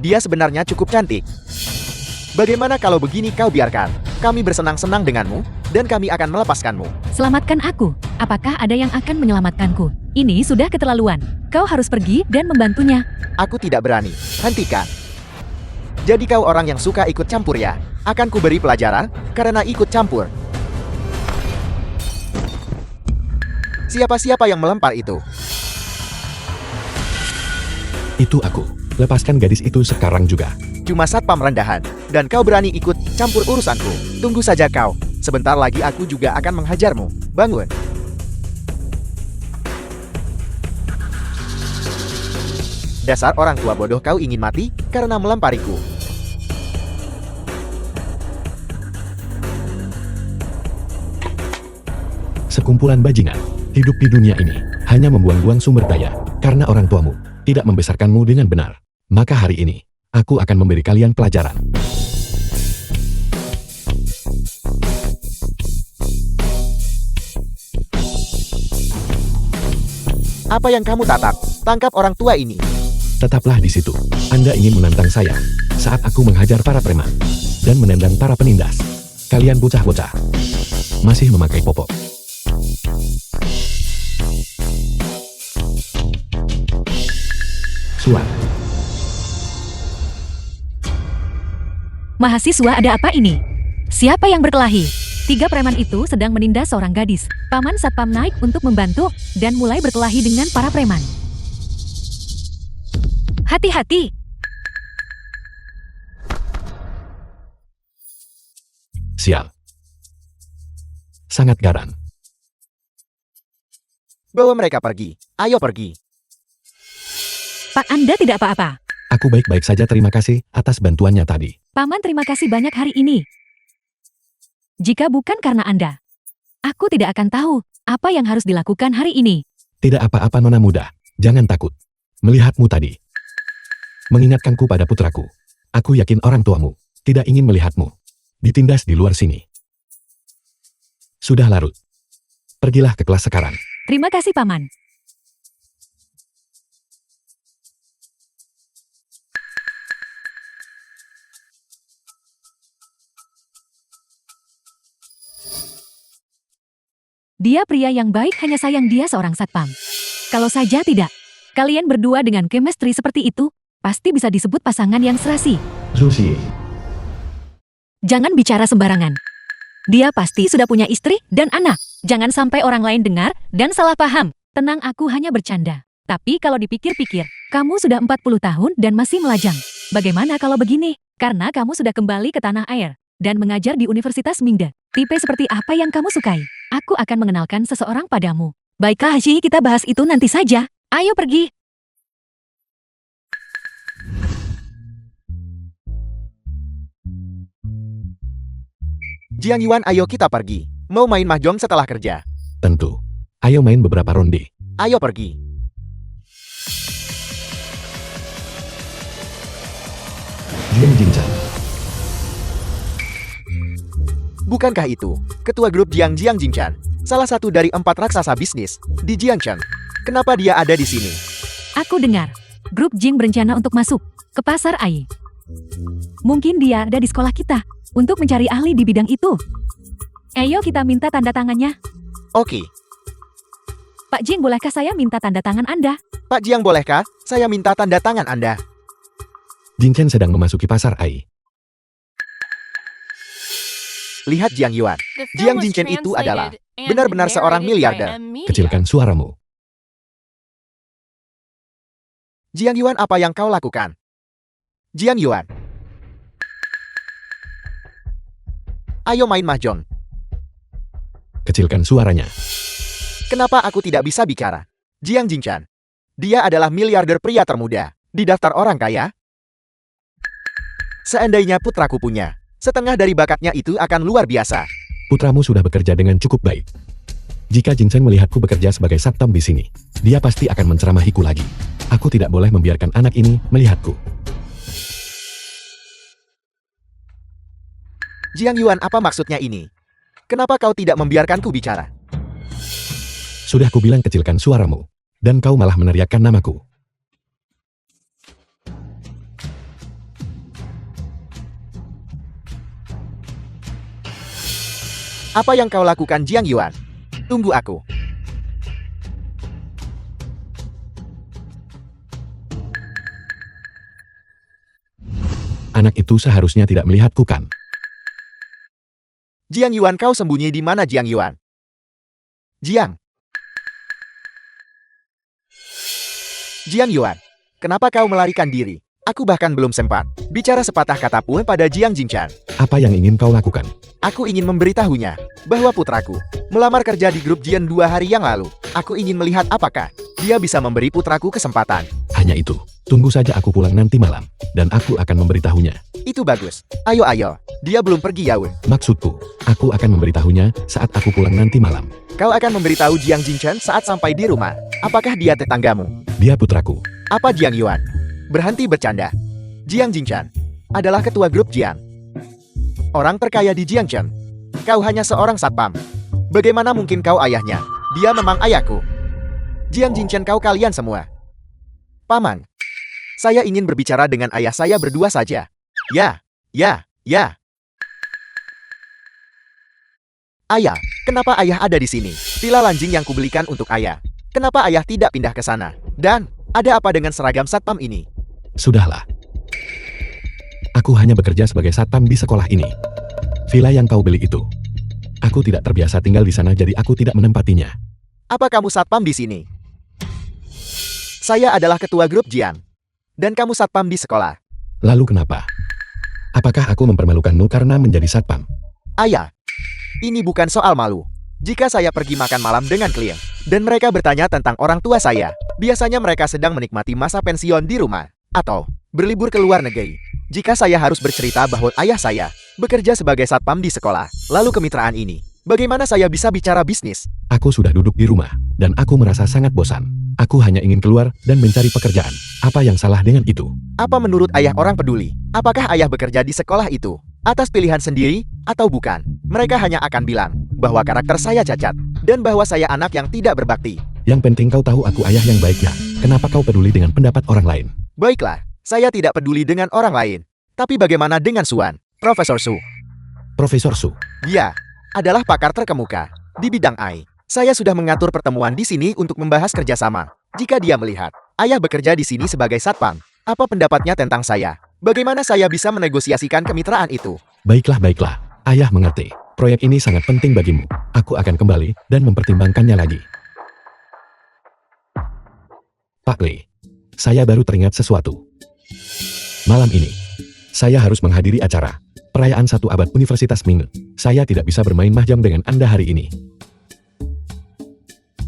Dia sebenarnya cukup cantik. Bagaimana kalau begini kau biarkan kami bersenang-senang denganmu, dan kami akan melepaskanmu. Selamatkan aku. Apakah ada yang akan menyelamatkanku? Ini sudah keterlaluan. Kau harus pergi dan membantunya. Aku tidak berani. Hentikan. Jadi kau orang yang suka ikut campur ya? Akan kuberi pelajaran karena ikut campur. Siapa-siapa yang melempar itu? Itu aku. Lepaskan gadis itu sekarang juga. Cuma satpam rendahan, dan kau berani ikut campur urusanku. Tunggu saja kau. Sebentar lagi aku juga akan menghajarmu. Bangun. Dasar orang tua bodoh, kau ingin mati karena melempariku. Sekumpulan bajingan. Hidup di dunia ini hanya membuang-buang sumber daya karena orang tuamu tidak membesarkanmu dengan benar. Maka hari ini aku akan memberi kalian pelajaran. Apa yang kamu tatap? Tangkap orang tua ini. Tetaplah di situ. Anda ingin menantang saya saat aku menghajar para preman dan menendang para penindas. Kalian bocah-bocah masih memakai popok. Suar. Mahasiswa, ada apa ini? Siapa yang berkelahi? 3 preman itu sedang menindas seorang gadis. Paman Satpam naik untuk membantu dan mulai berkelahi dengan para preman. Hati-hati! Sial. Sangat garang. Bawa mereka pergi. Ayo pergi. Pak, Anda tidak apa-apa. Aku baik-baik saja, terima kasih atas bantuannya tadi. Paman terima kasih banyak hari ini. Jika bukan karena Anda, aku tidak akan tahu apa yang harus dilakukan hari ini. Tidak apa-apa, nona muda. Jangan takut. Melihatmu tadi mengingatkanku pada putraku. Aku yakin orang tuamu tidak ingin melihatmu ditindas di luar sini. Sudah larut. Pergilah ke kelas sekarang. Terima kasih, Paman. Dia pria yang baik, hanya sayang dia seorang satpam. Kalau saja tidak, kalian berdua dengan chemistry seperti itu, pasti bisa disebut pasangan yang serasi. Susi. Jangan bicara sembarangan. Dia pasti sudah punya istri dan anak. Jangan sampai orang lain dengar dan salah paham. Tenang, aku hanya bercanda. Tapi kalau dipikir-pikir, kamu sudah 40 tahun dan masih melajang. Bagaimana kalau begini? Karena kamu sudah kembali ke tanah air dan mengajar di Universitas Mingda. Tipe seperti apa yang kamu sukai? Aku akan mengenalkan seseorang padamu. Baiklah, Haji, kita bahas itu nanti saja. Ayo pergi. Jiang Yuan, ayo kita pergi. Mau main mahjong setelah kerja? Tentu. Ayo main beberapa ronde. Ayo pergi. Jiang Jinchan. Bukankah itu ketua grup Jiang Jinchan, salah satu dari 4 raksasa bisnis di Jiangchen? Kenapa dia ada di sini? Aku dengar, grup Jing berencana untuk masuk ke pasar Ai. Mungkin dia ada di sekolah kita untuk mencari ahli di bidang itu. Ayo kita minta tanda tangannya. Oke. Pak Jing, bolehkah saya minta tanda tangan Anda? Pak Jiang, bolehkah saya minta tanda tangan Anda? Jinchan sedang memasuki pasar Ai. Lihat Jiang Yuan. Jiang Jinchan itu adalah benar-benar seorang miliarder. Kecilkan suaramu. Jiang Yuan, apa yang kau lakukan? Jiang Yuan. Ayo main mahjong. Kecilkan suaranya. Kenapa aku tidak bisa bicara? Jiang Jinchan. Dia adalah miliarder pria termuda di daftar orang kaya. Seandainya putraku punya setengah dari bakatnya, itu akan luar biasa. Putramu sudah bekerja dengan cukup baik. Jika Jinchan melihatku bekerja sebagai satpam di sini, dia pasti akan menceramahiku lagi. Aku tidak boleh membiarkan anak ini melihatku. Jiang Yuan, apa maksudnya ini? Kenapa kau tidak membiarkanku bicara? Sudah kubilang kecilkan suaramu, dan kau malah meneriakkan namaku. Apa yang kau lakukan, Jiang Yuan? Tunggu aku. Anak itu seharusnya tidak melihatku kan? Jiang Yuan, kau sembunyi di mana, Jiang Yuan? Jiang. Jiang Yuan, kenapa kau melarikan diri? Aku bahkan belum sempat bicara sepatah kata pun pada Jiang Jingchan. Apa yang ingin kau lakukan? Aku ingin memberitahunya bahwa putraku melamar kerja di grup Jian 2 hari yang lalu. Aku ingin melihat apakah dia bisa memberi putraku kesempatan. Hanya itu. Tunggu saja aku pulang nanti malam, dan aku akan memberitahunya. Itu bagus. Ayo, dia belum pergi jauh. Maksudku, aku akan memberitahunya saat aku pulang nanti malam. Kau akan memberitahu Jiang Jingchan saat sampai di rumah. Apakah dia tetanggamu? Dia putraku. Apa, Jiang Yuan? Berhenti bercanda. Jiang Jingchan adalah ketua grup Jiang. Orang terkaya di Jiangchen. Kau hanya seorang satpam. Bagaimana mungkin kau ayahnya? Dia memang ayahku. Jiang Jingchan, kau kalian semua. Paman, saya ingin berbicara dengan ayah saya berdua saja. Ya. Ayah, kenapa ayah ada di sini? Villa Lanjing yang kubelikan untuk ayah. Kenapa ayah tidak pindah ke sana? Dan, ada apa dengan seragam satpam ini? Sudahlah. Aku hanya bekerja sebagai satpam di sekolah ini. Villa yang kau beli itu. Aku tidak terbiasa tinggal di sana, jadi aku tidak menempatinya. Apa kamu satpam di sini? Saya adalah ketua grup Jiang. Dan kamu satpam di sekolah. Lalu kenapa? Apakah aku mempermalukanmu karena menjadi satpam? Ayah, ini bukan soal malu. Jika saya pergi makan malam dengan klien, dan mereka bertanya tentang orang tua saya, biasanya mereka sedang menikmati masa pensiun di rumah, atau berlibur ke luar negeri. Jika saya harus bercerita bahwa ayah saya bekerja sebagai satpam di sekolah, lalu kemitraan ini, bagaimana saya bisa bicara bisnis? Aku sudah duduk di rumah, dan aku merasa sangat bosan. Aku hanya ingin keluar dan mencari pekerjaan. Apa yang salah dengan itu? Apa menurut ayah orang peduli? Apakah ayah bekerja di sekolah itu atas pilihan sendiri atau bukan? Mereka hanya akan bilang bahwa karakter saya cacat dan bahwa saya anak yang tidak berbakti. Yang penting kau tahu aku ayah yang baik, ya. Kenapa kau peduli dengan pendapat orang lain? Baiklah, saya tidak peduli dengan orang lain. Tapi bagaimana dengan Suan, Profesor Su? Profesor Su. Dia adalah pakar terkemuka di bidang AI. Saya sudah mengatur pertemuan di sini untuk membahas kerjasama. Jika dia melihat ayah bekerja di sini sebagai satpam, apa pendapatnya tentang saya? Bagaimana saya bisa menegosiasikan kemitraan itu? Baiklah. Ayah mengerti. Proyek ini sangat penting bagimu. Aku akan kembali dan mempertimbangkannya lagi. Pak Lee, saya baru teringat sesuatu. Malam ini, saya harus menghadiri acara perayaan 1 abad Universitas Ming. Saya tidak bisa bermain mahjong dengan Anda hari ini.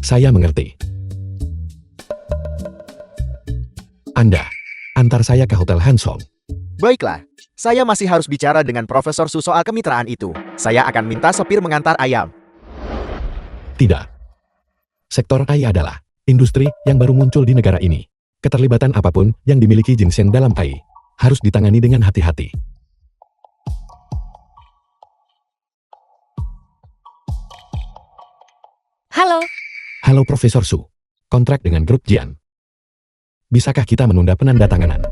Saya mengerti. Anda, antar saya ke Hotel Hansong. Baiklah, saya masih harus bicara dengan Profesor Su soal kemitraan itu. Saya akan minta sopir mengantar ayam. Tidak. Sektor AI adalah industri yang baru muncul di negara ini. Keterlibatan apapun yang dimiliki Jingxian dalam AI harus ditangani dengan hati-hati. Halo Profesor Su. Kontrak dengan grup Jian. Bisakah kita menunda penandatanganan?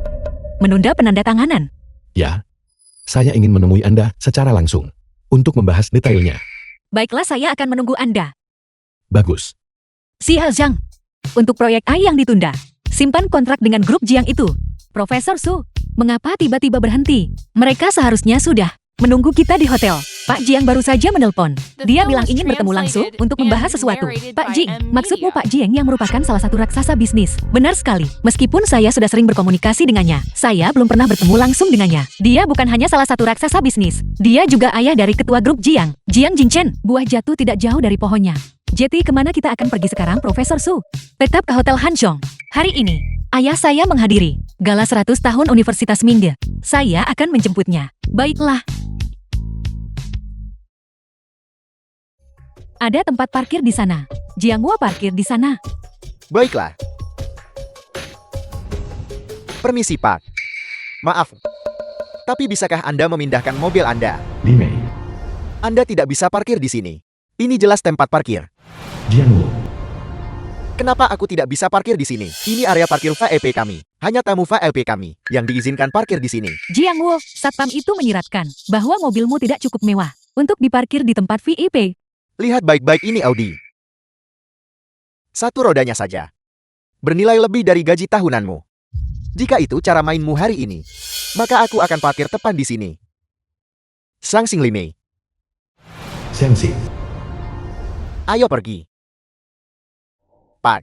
Menunda penandatanganan? Ya. Saya ingin menemui Anda secara langsung untuk membahas detailnya. Baiklah, saya akan menunggu Anda. Bagus. Si Zhang, untuk proyek AI yang ditunda, simpan kontrak dengan grup Jiang itu. Profesor Su, mengapa tiba-tiba berhenti? Mereka seharusnya sudah menunggu kita di hotel. Pak Jiang baru saja menelpon. Dia bilang ingin bertemu langsung untuk membahas sesuatu. Pak Jiang, maksudmu Pak Jiang yang merupakan salah satu raksasa bisnis. Benar sekali. Meskipun saya sudah sering berkomunikasi dengannya, saya belum pernah bertemu langsung dengannya. Dia bukan hanya salah satu raksasa bisnis. Dia juga ayah dari ketua grup Jiang, Jiang Jingchen. Buah jatuh tidak jauh dari pohonnya. Jadi kemana kita akan pergi sekarang, Profesor Su? Tetap ke Hotel Hanzhong. Hari ini, ayah saya menghadiri gala 100 tahun Universitas Mingge. Saya akan menjemputnya. Baiklah. Ada tempat parkir di sana. Jianghua parkir di sana. Baiklah. Permisi, Pak. Maaf. Tapi bisakah Anda memindahkan mobil Anda? Li Mei. Anda tidak bisa parkir di sini. Ini jelas tempat parkir. Jianwu. Kenapa aku tidak bisa parkir di sini? Ini area parkir VIP kami. Hanya tamu VIP kami yang diizinkan parkir di sini. Jianghua, satpam itu menyiratkan bahwa mobilmu tidak cukup mewah. untuk diparkir di tempat VIP. Lihat baik-baik ini Audi. Satu rodanya saja. Bernilai lebih dari gaji tahunanmu. Jika itu cara mainmu hari ini, maka aku akan parkir tepat di sini. Sang Sing Limei, Xiangxi, ayo pergi. Pak,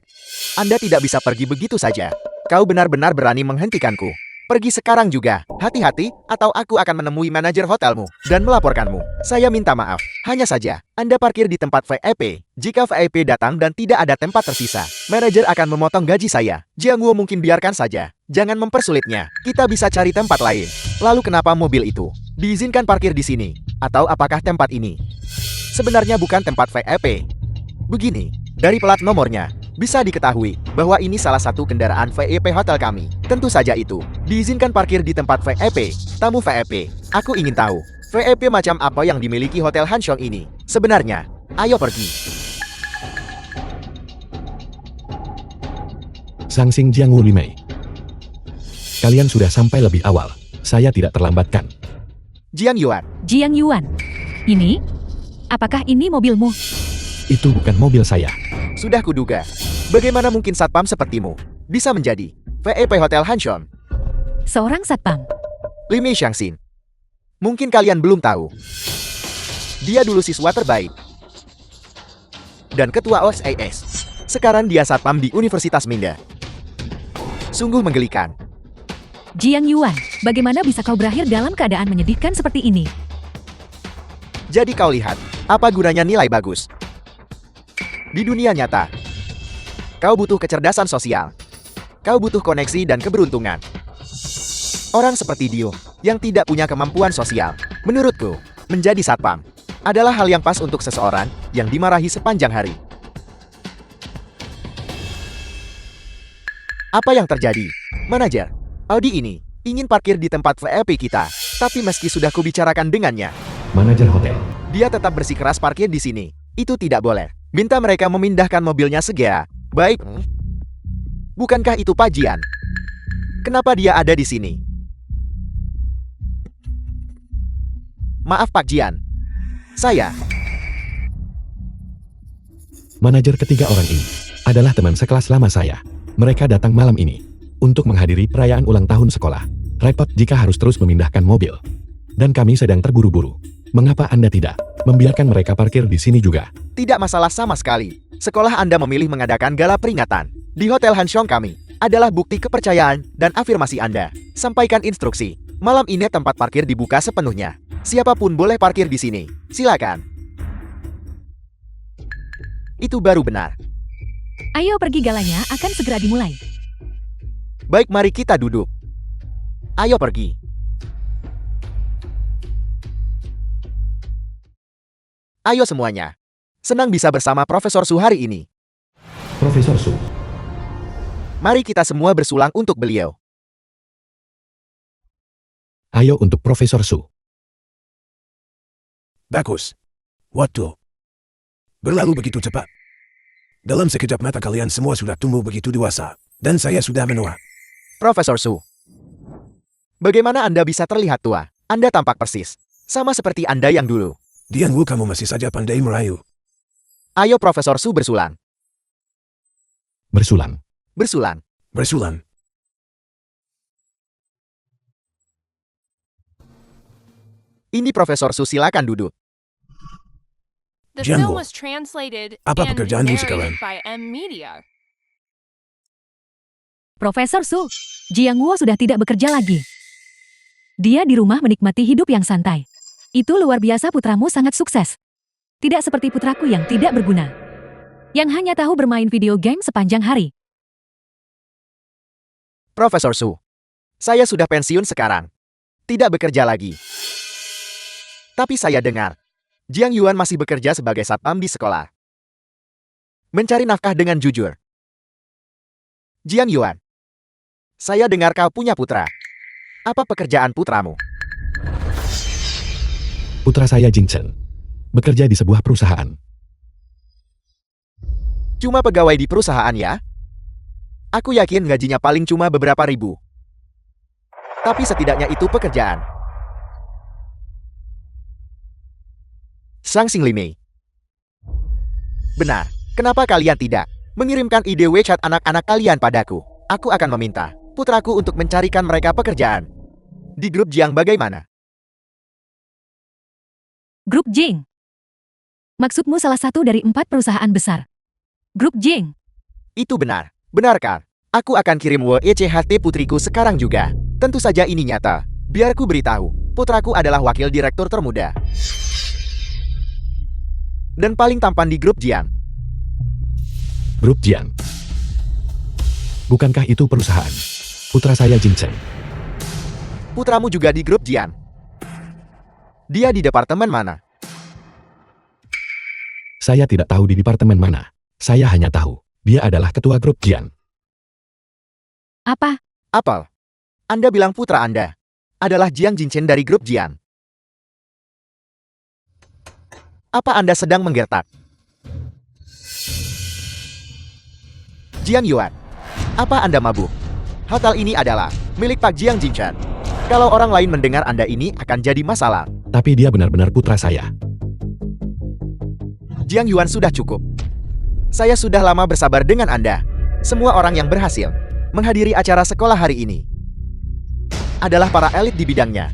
Anda tidak bisa pergi begitu saja. Kau benar-benar berani menghentikanku. Pergi sekarang juga. Hati-hati, atau aku akan menemui manajer hotelmu dan melaporkanmu. Saya minta maaf. Hanya saja, Anda parkir di tempat VIP. Jika VIP datang dan tidak ada tempat tersisa, manajer akan memotong gaji saya. Jiang Wu mungkin biarkan saja. Jangan mempersulitnya. Kita bisa cari tempat lain. Lalu kenapa mobil itu diizinkan parkir di sini? Atau apakah tempat ini sebenarnya bukan tempat VIP? Begini, dari plat nomornya, bisa diketahui bahwa ini salah satu kendaraan VIP hotel kami. Tentu saja itu diizinkan parkir di tempat VIP. Tamu VIP, aku ingin tahu VIP macam apa yang dimiliki Hotel Hanshong ini sebenarnya. Ayo pergi. Xiangxing Jiangwu Limei. Kalian sudah sampai lebih awal. Saya tidak terlambatkan. Jiang Yuan, Jiang Yuan. Ini? Apakah ini mobilmu? Itu bukan mobil saya. sudah kuduga. Bagaimana mungkin satpam sepertimu bisa menjadi VIP Hotel Hanshong? Seorang satpam. Limei Xiangxin. Mungkin kalian belum tahu. Dia dulu siswa terbaik dan ketua OSIS. Sekarang dia satpam di Universitas Minda. Sungguh menggelikan. Jiang Yuan, bagaimana bisa kau berakhir dalam keadaan menyedihkan seperti ini? Jadi kau lihat, apa gunanya nilai bagus? Di dunia nyata, kau butuh kecerdasan sosial. Kau butuh koneksi dan keberuntungan. Orang seperti Dio, yang tidak punya kemampuan sosial, menurutku, menjadi satpam adalah hal yang pas untuk seseorang yang dimarahi sepanjang hari. Apa yang terjadi? Manajer, Audi ini ingin parkir di tempat VIP kita, tapi meski sudah kubicarakan dengannya, Manajer hotel. dia tetap bersikeras parkir di sini. Itu tidak boleh. Minta mereka memindahkan mobilnya segera. Baik. Bukankah itu Pak Jian? Kenapa dia ada di sini? Maaf Pak Jian. Saya. Manajer ketiga orang ini adalah teman sekelas lama saya. Mereka datang malam ini untuk menghadiri perayaan ulang tahun sekolah. Repot jika harus terus memindahkan mobil. Dan kami sedang terburu-buru. Mengapa Anda tidak membiarkan mereka parkir di sini juga? Tidak masalah sama sekali. Sekolah Anda memilih mengadakan gala peringatan di Hotel Hanshong kami adalah bukti kepercayaan dan afirmasi Anda. Sampaikan instruksi. Malam ini tempat parkir dibuka sepenuhnya. Siapapun boleh parkir di sini. Silakan. Itu baru benar. Ayo pergi, galanya akan segera dimulai. Baik, mari kita duduk. Ayo pergi. Ayo semuanya. Senang bisa bersama Profesor Su hari ini. Profesor Su. Mari kita semua bersulang untuk beliau. Ayo untuk Profesor Su. Bagus. Waktu berlalu begitu cepat. Dalam sekejap mata kalian semua sudah tumbuh begitu dewasa, dan saya sudah menua. Profesor Su. Bagaimana Anda bisa terlihat tua? Anda tampak persis. Sama seperti Anda yang dulu. Dian Wu, kamu masih saja pandai merayu. Ayo Profesor Su bersulang. Bersulang. Bersulang. Bersulang. Ini Profesor Su, silakan duduk. The Jiang film Wu. was translated Apa and pekerjaanmu narrated sekarang? by M Media. Profesor Su, Jiang Wu sudah tidak bekerja lagi. Dia di rumah menikmati hidup yang santai. Itu luar biasa, putramu sangat sukses. Tidak seperti putraku yang tidak berguna. Yang hanya tahu bermain video game sepanjang hari. Profesor Su. Saya sudah pensiun sekarang. Tidak bekerja lagi. Tapi saya dengar, Jiang Yuan masih bekerja sebagai satpam di sekolah. Mencari nafkah dengan jujur. Jiang Yuan. Saya dengar kau punya putra. Apa pekerjaan putramu? Putra saya Jing Chen. Bekerja di sebuah perusahaan. Cuma pegawai di perusahaan ya? Aku yakin gajinya paling cuma beberapa ribu. Tapi setidaknya itu pekerjaan. Sang Xinglimei. Benar, kenapa kalian tidak mengirimkan ide WeChat anak-anak kalian padaku? Aku akan meminta putraku untuk mencarikan mereka pekerjaan. Di grup Jiang bagaimana? Grup Jing. Maksudmu salah satu dari 4 perusahaan besar. Grup Jing. Itu benar. Benarkah? Aku akan kirim WeChat putriku sekarang juga. Tentu saja ini nyata. Biar ku beritahu, putraku adalah wakil direktur termuda. Dan paling tampan di grup Jiang. Grup Jiang. Bukankah itu perusahaan? Putra saya Jing Chen. Putramu juga di grup Jiang. Dia di departemen mana? Saya tidak tahu di departemen mana. Saya hanya tahu, dia adalah ketua grup Jiang. Apa? Apel. Anda bilang putra Anda adalah Jiang Jingchen dari grup Jiang. Apa Anda sedang menggertak? Jiang Yuan. Apa Anda mabuk? Hotel ini adalah milik Pak Jiang Jingchen. Kalau orang lain mendengar Anda ini akan jadi masalah. Tapi dia benar-benar putra saya. Jiang Yuan sudah cukup. Saya sudah lama bersabar dengan Anda. Semua orang yang berhasil menghadiri acara sekolah hari ini adalah para elit di bidangnya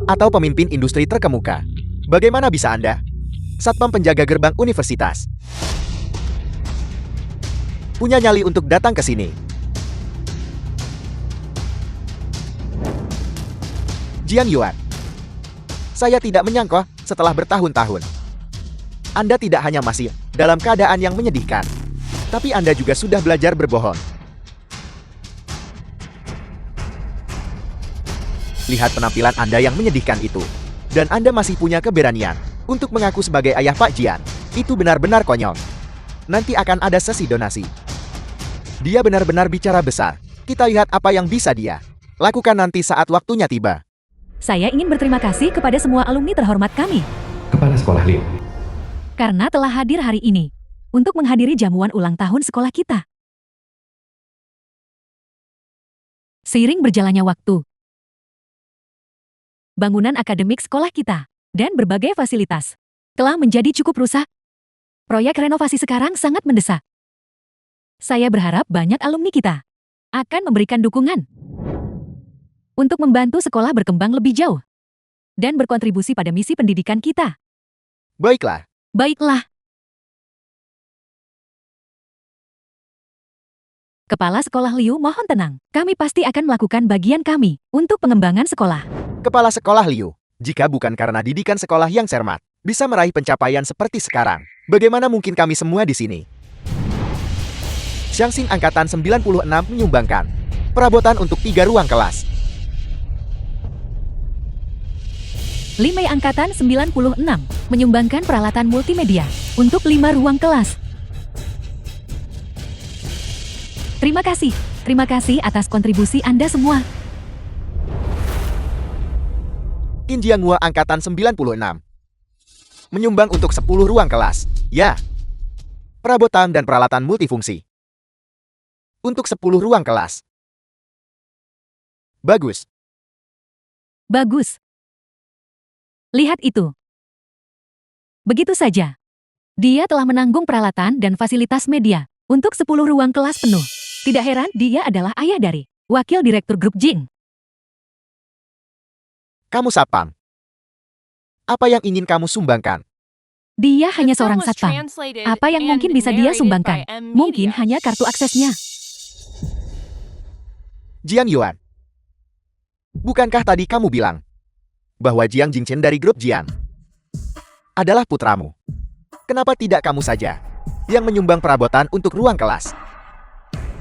atau pemimpin industri terkemuka. Bagaimana bisa Anda, satpam penjaga gerbang universitas, punya nyali untuk datang ke sini? Jiang Yuan, saya tidak menyangka setelah bertahun-tahun Anda tidak hanya masih dalam keadaan yang menyedihkan, tapi Anda juga sudah belajar berbohong. Lihat penampilan Anda yang menyedihkan itu. Dan Anda masih punya keberanian untuk mengaku sebagai ayah Pak Jian. Itu benar-benar konyol. Nanti akan ada sesi donasi. Dia benar-benar bicara besar. Kita lihat apa yang bisa dia lakukan nanti saat waktunya tiba. Saya ingin berterima kasih kepada semua alumni terhormat kami Kepala Sekolah Liu. karena telah hadir hari ini untuk menghadiri jamuan ulang tahun sekolah kita. Seiring berjalannya waktu, bangunan akademik sekolah kita dan berbagai fasilitas telah menjadi cukup rusak. Proyek renovasi sekarang sangat mendesak. Saya berharap banyak alumni kita akan memberikan dukungan untuk membantu sekolah berkembang lebih jauh dan berkontribusi pada misi pendidikan kita. Baiklah, Baiklah. Kepala Sekolah Liu mohon tenang. Kami pasti akan melakukan bagian kami untuk pengembangan sekolah. Kepala Sekolah Liu, jika bukan karena didikan sekolah yang cermat, bisa meraih pencapaian seperti sekarang, bagaimana mungkin kami semua di sini? Xiangxin Angkatan 96 menyumbangkan perabotan untuk 3 ruang kelas. Limei Angkatan 96 menyumbangkan peralatan multimedia untuk 5 ruang kelas. Terima kasih atas kontribusi Anda semua. Qin Jianghua Angkatan 96 menyumbang untuk 10 ruang kelas. Ya, perabotan dan peralatan multifungsi untuk 10 ruang kelas. Bagus. Bagus. Lihat itu. Begitu saja. Dia telah menanggung peralatan dan fasilitas media untuk 10 ruang kelas penuh. Tidak heran dia adalah ayah dari wakil direktur grup Jing. Kamu satpam. Apa yang ingin kamu sumbangkan? Dia hanya The film seorang was satpam. translated Apa yang and mungkin bisa dia narrated sumbangkan? by M Mungkin Media. hanya kartu aksesnya. Jiang Yuan. Bukankah tadi kamu bilang bahwa Jiang Jingchen dari grup Jiang adalah putramu? Kenapa tidak kamu saja yang menyumbang perabotan untuk ruang kelas?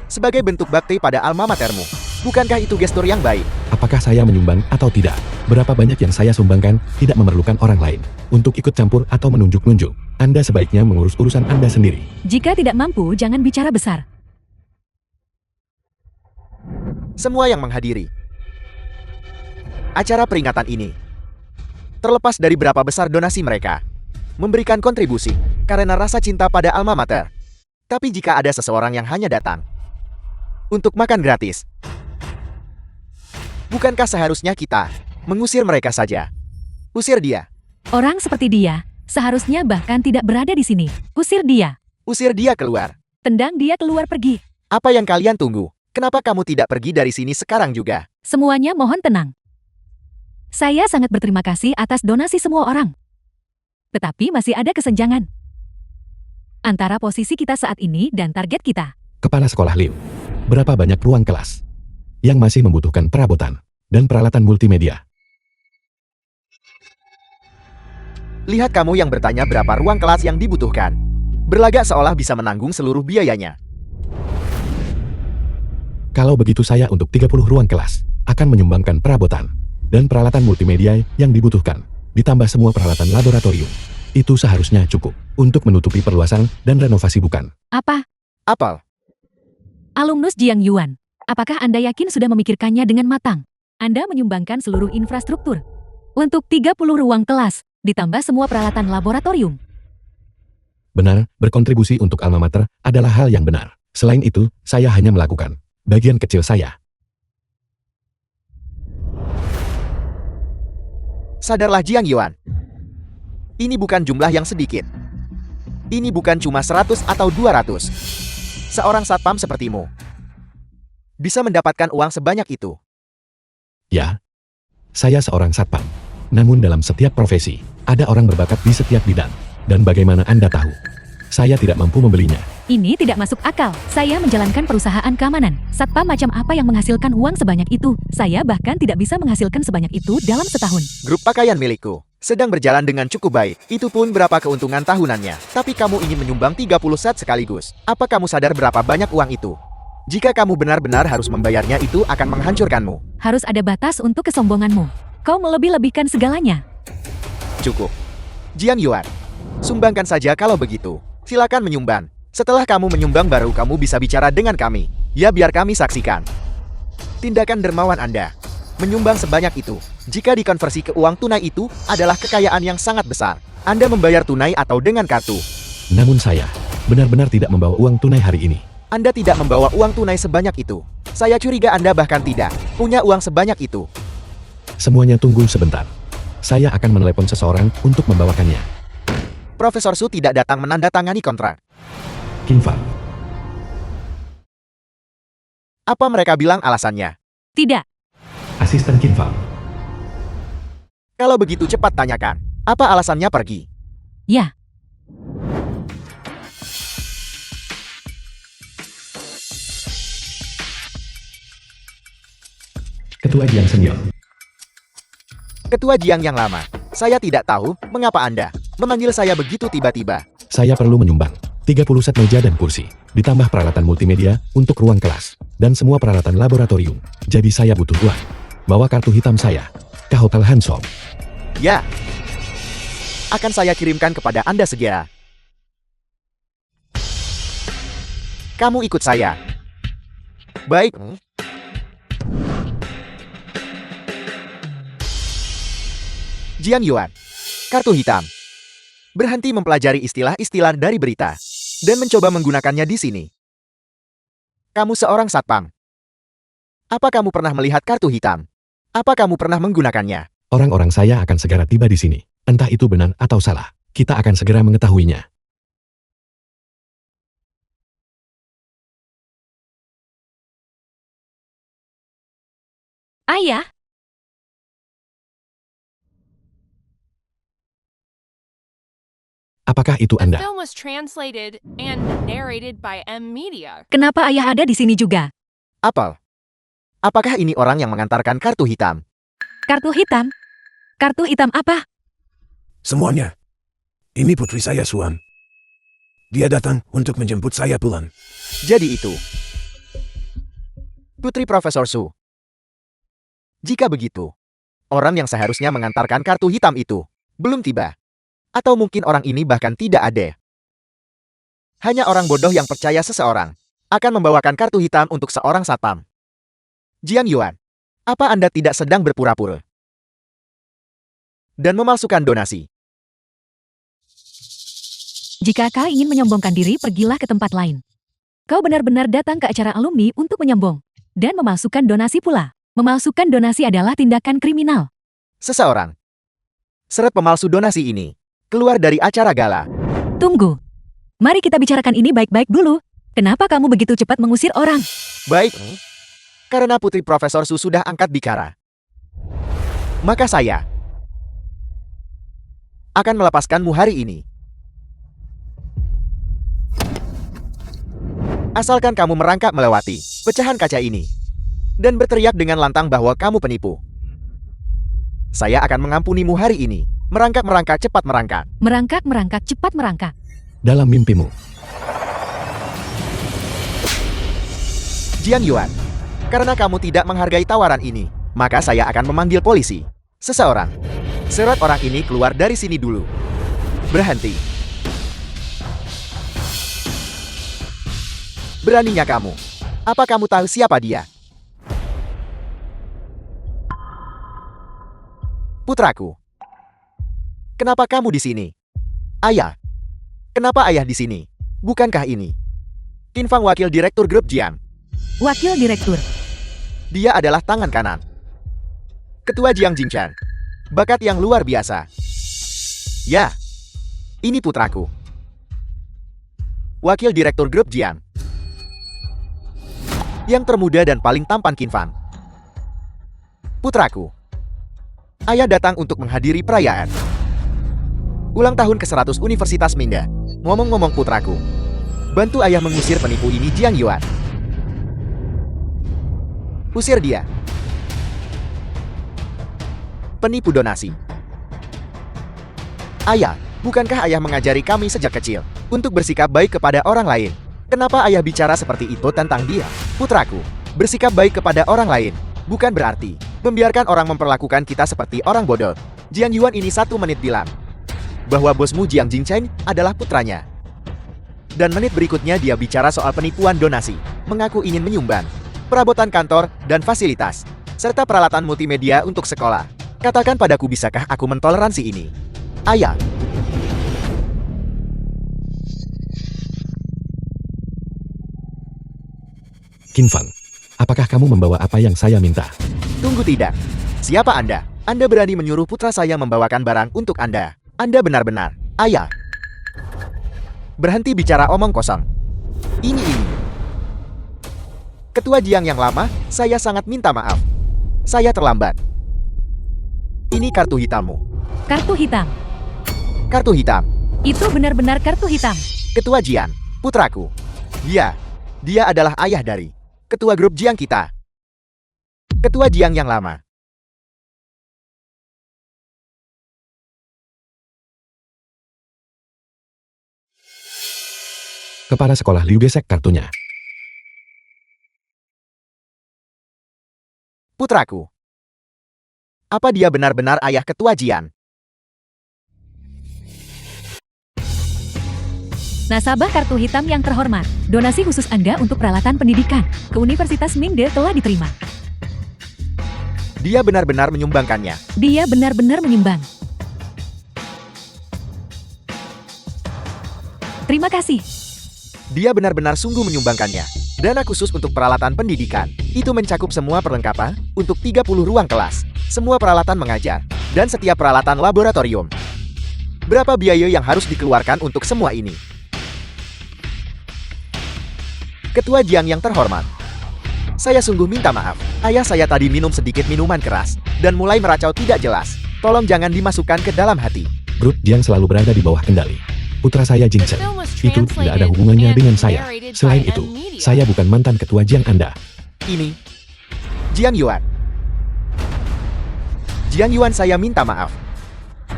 Sebagai bentuk bakti pada alma matermu, bukankah itu gestur yang baik? Apakah saya menyumbang atau tidak? Berapa banyak yang saya sumbangkan tidak memerlukan orang lain untuk ikut campur atau menunjuk-nunjuk. Anda sebaiknya mengurus urusan Anda sendiri. Jika tidak mampu, jangan bicara besar. Semua yang menghadiri acara peringatan ini, terlepas dari berapa besar donasi mereka, memberikan kontribusi karena rasa cinta pada alma mater. Tapi jika ada seseorang yang hanya datang untuk makan gratis, bukankah seharusnya kita mengusir mereka saja? Usir dia. Orang seperti dia Seharusnya bahkan tidak berada di sini. Usir dia. Usir dia keluar. Tendang dia keluar pergi. Apa yang kalian tunggu? Kenapa kamu tidak pergi dari sini sekarang juga? Semuanya mohon tenang. Saya sangat berterima kasih atas donasi semua orang. Tetapi masih ada kesenjangan antara posisi kita saat ini dan target kita. Kepala Sekolah Liu. Berapa banyak ruang kelas yang masih membutuhkan perabotan dan peralatan multimedia? Lihat kamu yang bertanya berapa ruang kelas yang dibutuhkan. Berlagak seolah bisa menanggung seluruh biayanya. Kalau begitu saya untuk 30 ruang kelas akan menyumbangkan perabotan dan peralatan multimedia yang dibutuhkan, ditambah semua peralatan laboratorium. Itu seharusnya cukup untuk menutupi perluasan dan renovasi bukan? Apa? Apel, Alumnus Jiang Yuan. Apakah Anda yakin sudah memikirkannya dengan matang? Anda menyumbangkan seluruh infrastruktur untuk 30 ruang kelas, ditambah semua peralatan laboratorium. Benar, berkontribusi untuk alma mater adalah hal yang benar. Selain itu, saya hanya melakukan bagian kecil saya. sadarlah Jiang Yuan. Ini bukan jumlah yang sedikit. Ini bukan cuma 100 atau 200. Seorang satpam sepertimu bisa mendapatkan uang sebanyak itu. Ya, saya seorang satpam. Namun dalam setiap profesi, ada orang berbakat di setiap bidang. Dan bagaimana Anda tahu? Saya tidak mampu membelinya. Ini tidak masuk akal. Saya menjalankan perusahaan keamanan. Satpam macam apa yang menghasilkan uang sebanyak itu? Saya bahkan tidak bisa menghasilkan sebanyak itu dalam setahun. Grup pakaian milikku sedang berjalan dengan cukup baik. Itu pun berapa keuntungan tahunannya. Tapi kamu ingin menyumbang 30 set sekaligus. Apa kamu sadar berapa banyak uang itu? Jika kamu benar-benar harus membayarnya, itu akan menghancurkanmu. Harus ada batas untuk kesombonganmu. Kau melebih-lebihkan segalanya. Cukup. Jiang Yuan, sumbangkan saja kalau begitu. Silakan menyumbang. Setelah kamu menyumbang baru kamu bisa bicara dengan kami. Ya, biar kami saksikan tindakan dermawan Anda. Menyumbang sebanyak itu, jika dikonversi ke uang tunai, itu adalah kekayaan yang sangat besar. Anda membayar tunai atau dengan kartu? Namun saya benar-benar tidak membawa uang tunai hari ini. Anda tidak membawa uang tunai sebanyak itu. Saya curiga Anda bahkan tidak punya uang sebanyak itu. Semuanya tunggu sebentar. Saya akan menelepon seseorang untuk membawakannya. Profesor Su tidak datang menandatangani kontrak. Kinfa, Apa mereka bilang alasannya? Tidak. asisten Kinfa. Kalau begitu cepat tanyakan. Apa alasannya pergi? Ya. Ketua Jiang Senior. Ketua Jiang yang lama. Saya tidak tahu mengapa Anda memanggil saya begitu tiba-tiba. Saya perlu menyumbang 30 set meja dan kursi, ditambah peralatan multimedia untuk ruang kelas, dan semua peralatan laboratorium. Jadi saya butuh uang. Bawa kartu hitam saya ke Hotel Hansom. Ya. Akan saya kirimkan kepada Anda segera. Kamu ikut saya. Baik. Jiang Yuan, kartu hitam. Berhenti mempelajari istilah-istilah dari berita dan mencoba menggunakannya di sini. Kamu seorang satpam. Apa kamu pernah melihat kartu hitam? Apa kamu pernah menggunakannya? Orang-orang saya akan segera tiba di sini. Entah itu benar atau salah, kita akan segera mengetahuinya. Ayah, Apakah itu The Anda? film was translated and narrated by M Media. kenapa ayah ada di sini juga? Apel. Apakah ini orang yang mengantarkan kartu hitam? Kartu hitam? Kartu hitam apa? Semuanya. Ini putri saya, Suam. Dia datang untuk menjemput saya pulang. Jadi itu Putri Profesor Su. Jika begitu, orang yang seharusnya mengantarkan kartu hitam itu belum tiba. Atau mungkin orang ini bahkan tidak ada. Hanya orang bodoh yang percaya seseorang akan membawakan kartu hitam untuk seorang satpam. Jiang Yuan, apa Anda tidak sedang berpura-pura dan memalsukan donasi? Jika kau ingin menyombongkan diri, pergilah ke tempat lain. Kau benar-benar datang ke acara alumni untuk menyombong dan memalsukan donasi pula. Memalsukan donasi adalah tindakan kriminal. Seseorang seret pemalsu donasi ini keluar dari acara gala. Tunggu. Mari kita bicarakan ini baik-baik dulu. Kenapa kamu begitu cepat mengusir orang? Baik, karena Putri Profesor Su sudah angkat bicara. Maka saya akan melepaskanmu hari ini. Asalkan kamu merangkak melewati pecahan kaca ini dan berteriak dengan lantang bahwa kamu penipu. Saya akan mengampunimu hari ini. Merangkak-merangkak, cepat merangkak. Merangkak-merangkak, cepat merangkak. Dalam mimpimu, Jiang Yuan, karena kamu tidak menghargai tawaran ini, maka saya akan memanggil polisi. Seseorang. Seret orang ini keluar dari sini dulu. Berhenti. Beraninya kamu. Apa kamu tahu siapa dia? Putraku. Kenapa kamu di sini? Ayah. Kenapa ayah di sini? Bukankah ini Qin Fang, wakil direktur grup Jiang? Wakil direktur. Dia adalah tangan kanan Ketua Jiang Jingshan. Bakat yang luar biasa. Ya, ini putraku. Wakil direktur grup Jiang. Yang termuda dan paling tampan, Qin Fang. Putraku. Ayah datang untuk menghadiri perayaan ulang tahun ke-100 Universitas Mingda. Ngomong-ngomong putraku, bantu ayah mengusir penipu ini, Jiang Yuan. Usir dia. Penipu donasi. Ayah, bukankah ayah mengajari kami sejak kecil untuk bersikap baik kepada orang lain? Kenapa ayah bicara seperti itu tentang dia? Putraku, bersikap baik kepada orang lain bukan berarti membiarkan orang memperlakukan kita seperti orang bodoh. Jiang Yuan ini 1 menit bilang bahwa bosmu Jiang Jingchen adalah putranya. Dan menit berikutnya dia bicara soal penipuan donasi, mengaku ingin menyumbang perabotan kantor dan fasilitas, serta peralatan multimedia untuk sekolah. Katakan padaku, bisakah aku mentoleransi ini? Ayah. Qin Fang, apakah kamu membawa apa yang saya minta? Tunggu, tidak. Siapa Anda? Anda berani menyuruh putra saya membawakan barang untuk Anda? Anda benar-benar, ayah. Berhenti bicara omong kosong. Ini. Ketua Jiang yang lama, saya sangat minta maaf. Saya terlambat. Ini kartu hitammu. Kartu hitam. Kartu hitam. Itu benar-benar kartu hitam. Ketua Jiang, putraku. Dia adalah ayah dari ketua grup Jiang kita. Ketua Jiang yang lama. Kepala sekolah Liu gesek kartunya. Putraku. Apa dia benar-benar ayah ketua Jiang? Nasabah kartu hitam yang terhormat, donasi khusus Anda untuk peralatan pendidikan ke Universitas Mingde telah diterima. Dia benar-benar menyumbangkannya. Dia benar-benar menyumbang. Terima kasih. Dia benar-benar sungguh menyumbangkannya. Dana khusus untuk peralatan pendidikan. Itu mencakup semua perlengkapan untuk 30 ruang kelas, semua peralatan mengajar, dan setiap peralatan laboratorium. Berapa biaya yang harus dikeluarkan untuk semua ini? Ketua Jiang yang terhormat, saya sungguh minta maaf. Ayah saya tadi minum sedikit minuman keras dan mulai meracau tidak jelas. Tolong jangan dimasukkan ke dalam hati. Grup Jiang selalu berada di bawah kendali. Putra saya The Jingchen. film was Itu tidak ada translated hubungannya and dengan saya. narrated Selain by itu, M Media. saya bukan mantan ketua Jiang Anda. Ini Jiang Yuan. Jiang Yuan, saya minta maaf.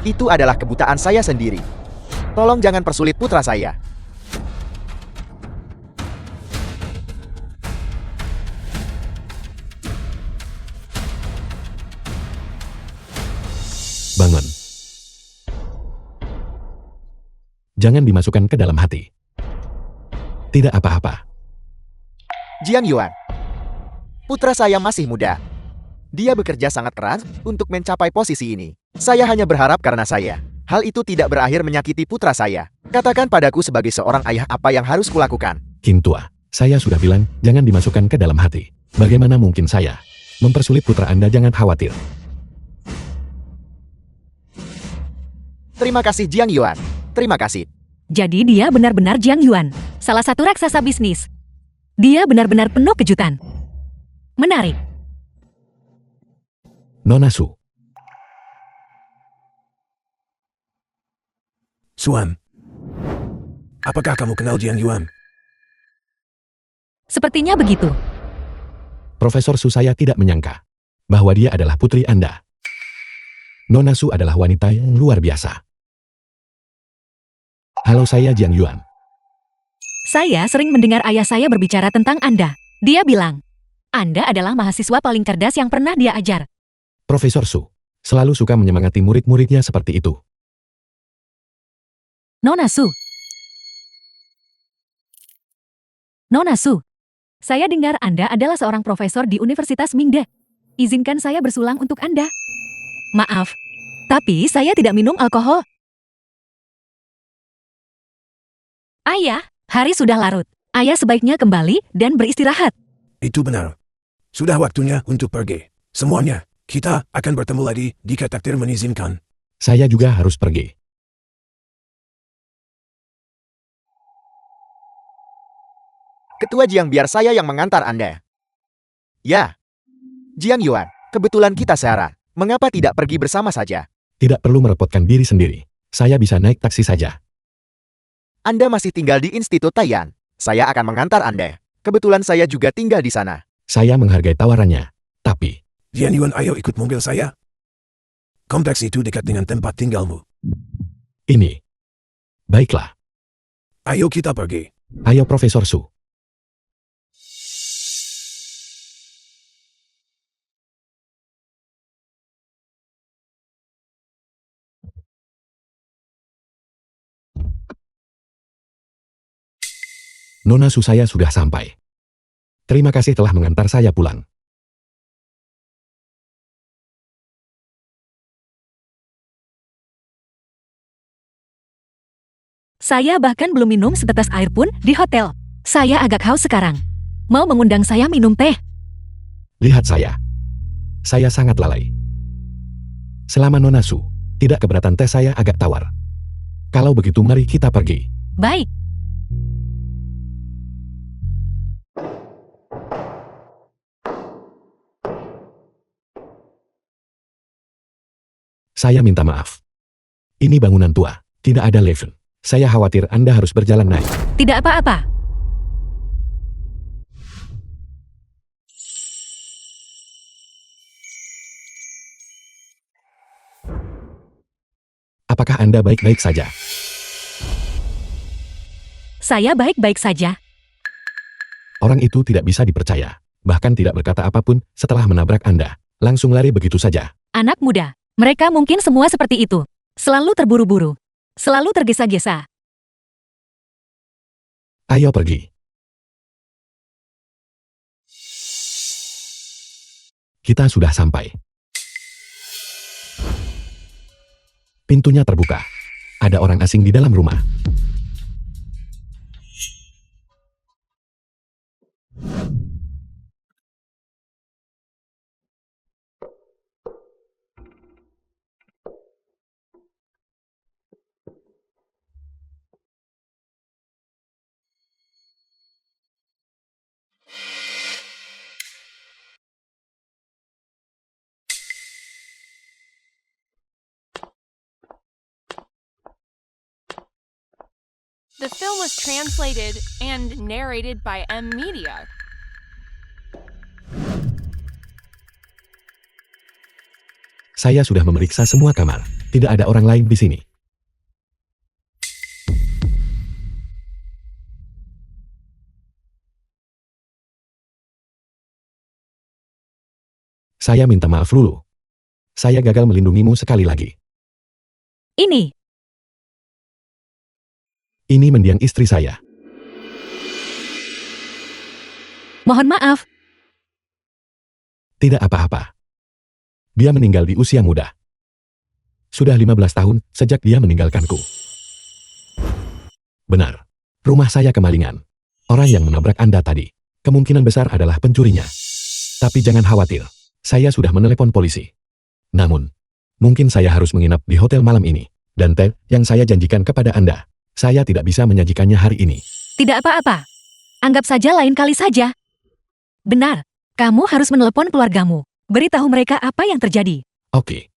Itu adalah kebutaan saya sendiri. Tolong jangan persulit putra saya. Bangun. Jangan dimasukkan ke dalam hati. Tidak apa-apa. Jiang Yuan. Putra saya masih muda. Dia bekerja sangat keras untuk mencapai posisi ini. Saya hanya berharap karena saya. Hal itu tidak berakhir menyakiti putra saya. Katakan padaku sebagai seorang ayah apa yang harus kulakukan. Qin Tua, saya sudah bilang jangan dimasukkan ke dalam hati. Bagaimana mungkin saya mempersulit putra Anda? Jangan khawatir. Terima kasih Jiang Yuan. Terima kasih. Jadi dia benar-benar Jiang Yuan, salah satu raksasa bisnis. Dia benar-benar penuh kejutan. Menarik. Nona Su, Suan. Apakah kamu kenal Jiang Yuan? Sepertinya begitu. Profesor Su, saya tidak menyangka bahwa dia adalah putri Anda. Nona Su adalah wanita yang luar biasa. Halo, saya Jiang Yuan. Saya sering mendengar ayah saya berbicara tentang Anda. Dia bilang, Anda adalah mahasiswa paling cerdas yang pernah dia ajar. Profesor Su selalu suka menyemangati murid-muridnya seperti itu. Nona Su. Nona Su. Saya dengar Anda adalah seorang profesor di Universitas Mingde. Izinkan saya bersulang untuk Anda. Maaf, tapi saya tidak minum alkohol. Ayah, hari sudah larut. Ayah sebaiknya kembali dan beristirahat. Itu benar. Sudah waktunya untuk pergi. Semuanya, kita akan bertemu lagi jika takdir mengizinkan. Saya juga harus pergi. Ketua Jiang, biar saya yang mengantar Anda. Ya. Jiang Yuan, kebetulan kita searah. Mengapa tidak pergi bersama saja? Tidak perlu merepotkan diri sendiri. Saya bisa naik taksi saja. Anda masih tinggal di Institut Taiyan. Saya akan mengantar Anda. Kebetulan saya juga tinggal di sana. Saya menghargai tawarannya. Tapi, Jiang Yuan, ayo ikut mobil saya. Kompleks itu dekat dengan tempat tinggalmu. ini. Baiklah. Ayo kita pergi. Ayo Profesor Su. Nona Su, saya sudah sampai. Terima kasih telah mengantar saya pulang. Saya bahkan belum minum setetes air pun di hotel. Saya agak haus sekarang. Mau mengundang saya minum teh? Lihat saya. Saya sangat lalai. Selama Nona Su tidak keberatan, teh saya agak tawar. Kalau begitu mari kita pergi. Baik. Saya minta maaf. Ini bangunan tua, tidak ada lift. Saya khawatir Anda harus berjalan naik. Tidak apa-apa. Apakah Anda baik-baik saja? Saya baik-baik saja. Orang itu tidak bisa dipercaya. Bahkan tidak berkata apapun setelah menabrak Anda. Langsung lari begitu saja. Anak muda. Mereka mungkin semua seperti itu. Selalu terburu-buru. Selalu tergesa-gesa. Ayo pergi. Kita sudah sampai. Pintunya terbuka. Ada orang asing di dalam rumah. The film was translated and narrated by M Media. Saya sudah memeriksa semua kamar. Tidak ada orang lain di sini. Saya minta maaf dulu. Saya gagal melindungimu sekali lagi. Ini mendiang istri saya. Mohon maaf. Tidak apa-apa. Dia meninggal di usia muda. Sudah 15 tahun sejak dia meninggalkanku. Benar. Rumah saya kemalingan. Orang yang menabrak Anda tadi, kemungkinan besar adalah pencurinya. Tapi jangan khawatir. Saya sudah menelepon polisi. Namun, mungkin saya harus menginap di hotel malam ini. dan teh yang saya janjikan kepada Anda. Saya tidak bisa menyajikannya hari ini. Tidak apa-apa. Anggap saja lain kali saja. Benar, kamu harus menelepon keluargamu. Beritahu mereka apa yang terjadi. Oke.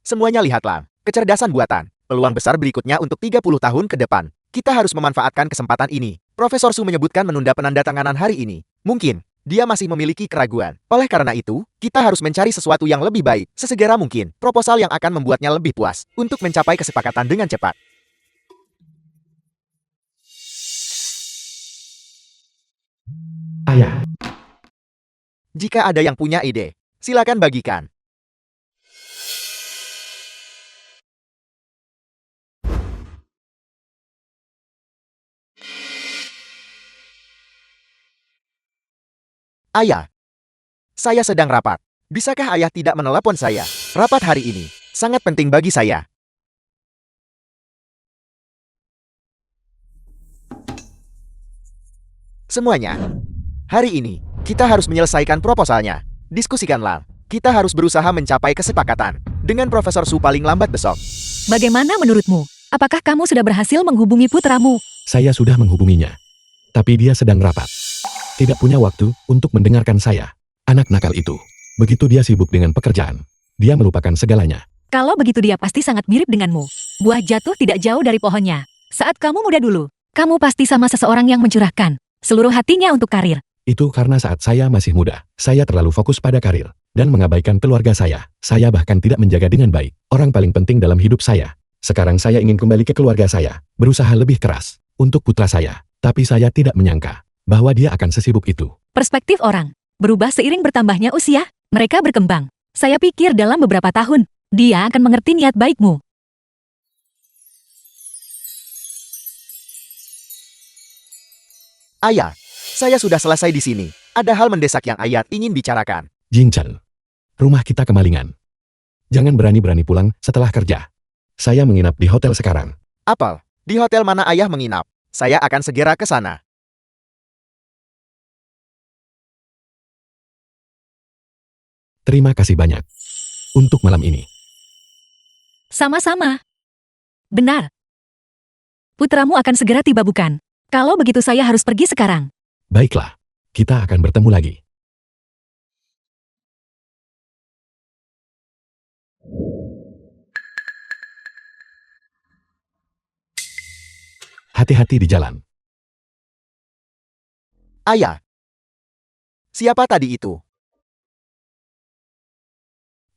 Semuanya lihatlah. Kecerdasan buatan. Peluang besar berikutnya untuk 30 tahun ke depan. Kita harus memanfaatkan kesempatan ini. Profesor Su menyebutkan menunda penandatanganan hari ini. Mungkin, dia masih memiliki keraguan. Oleh karena itu, kita harus mencari sesuatu yang lebih baik. Sesegera mungkin, proposal yang akan membuatnya lebih puas. Untuk mencapai kesepakatan dengan cepat. Ayah, Jika ada yang punya ide, silakan bagikan. Ayah, saya sedang rapat. Bisakah ayah tidak menelepon saya? Rapat hari ini sangat penting bagi saya. Semuanya. Hari ini, kita harus menyelesaikan proposalnya. Diskusikanlah. Kita harus berusaha mencapai kesepakatan dengan Profesor Su paling lambat besok. Bagaimana menurutmu? Apakah kamu sudah berhasil menghubungi putramu? saya sudah menghubunginya. Tapi dia sedang rapat. Tidak punya waktu untuk mendengarkan saya. Anak nakal itu. Begitu dia sibuk dengan pekerjaan, dia melupakan segalanya. Kalau begitu dia pasti sangat mirip denganmu. Buah jatuh tidak jauh dari pohonnya. Saat kamu muda dulu, kamu pasti sama seseorang yang mencurahkan seluruh hatinya untuk karir. Itu karena saat saya masih muda, saya terlalu fokus pada karir dan mengabaikan keluarga saya. Saya bahkan tidak menjaga dengan baik orang paling penting dalam hidup saya. Sekarang saya ingin kembali ke keluarga saya, berusaha lebih keras untuk putra saya. Tapi saya tidak menyangka bahwa dia akan sesibuk itu. Perspektif orang berubah seiring bertambahnya usia. Mereka berkembang. Saya pikir dalam beberapa tahun, dia akan mengerti niat baikmu. Ayah, saya sudah selesai di sini. Ada hal mendesak yang ayah ingin bicarakan. Jingchan, rumah kita kemalingan. Jangan berani-berani pulang setelah kerja. Saya menginap di hotel sekarang. Apel, di hotel mana ayah menginap? Saya akan segera ke sana. Terima kasih banyak untuk malam ini. Sama-sama. Benar. Putramu akan segera tiba bukan? Kalau begitu saya harus pergi sekarang. Baiklah, kita akan bertemu lagi. Hati-hati di jalan. Ayah. Siapa tadi itu?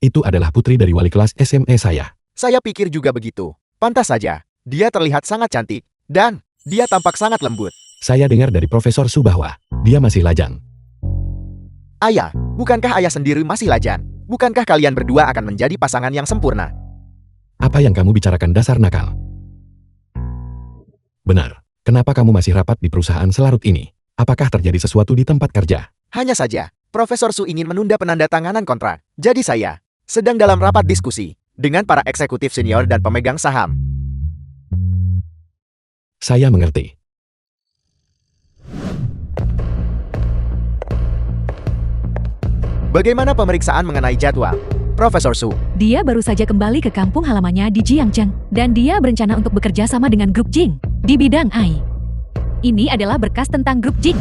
Itu adalah putri dari wali kelas SMA saya. Saya pikir juga begitu. Pantas saja. Dia terlihat sangat cantik. Dan, dia tampak sangat lembut. Saya dengar dari Profesor Su bahwa dia masih lajang. Ayah, bukankah ayah sendiri masih lajang? Bukankah kalian berdua akan menjadi pasangan yang sempurna? Apa yang kamu bicarakan dasar nakal? Benar. Kenapa kamu masih rapat di perusahaan selarut ini? Apakah terjadi sesuatu di tempat kerja? Hanya saja, Profesor Su ingin menunda penandatanganan kontrak. Jadi saya sedang dalam rapat diskusi dengan para eksekutif senior dan pemegang saham. Saya mengerti. Bagaimana pemeriksaan mengenai jadwal? Profesor Su, Dia baru saja kembali ke kampung halamannya di Jiangcheng, dan dia berencana untuk bekerja sama dengan grup Jing di bidang AI. Ini adalah berkas tentang grup Jing.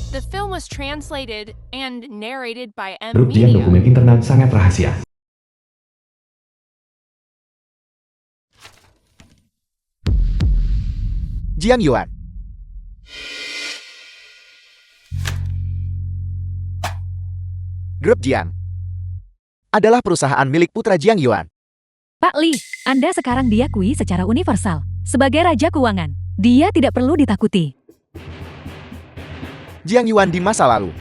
The film was translated and narrated by M. Grup Jian Media. dokumen internal sangat rahasia. Jiang Yuan. Grup Jiang adalah perusahaan milik putra Jiang Yuan. Pak Li, Anda sekarang diakui secara universal sebagai raja keuangan. Dia tidak perlu ditakuti. Jiang Yuan di masa lalu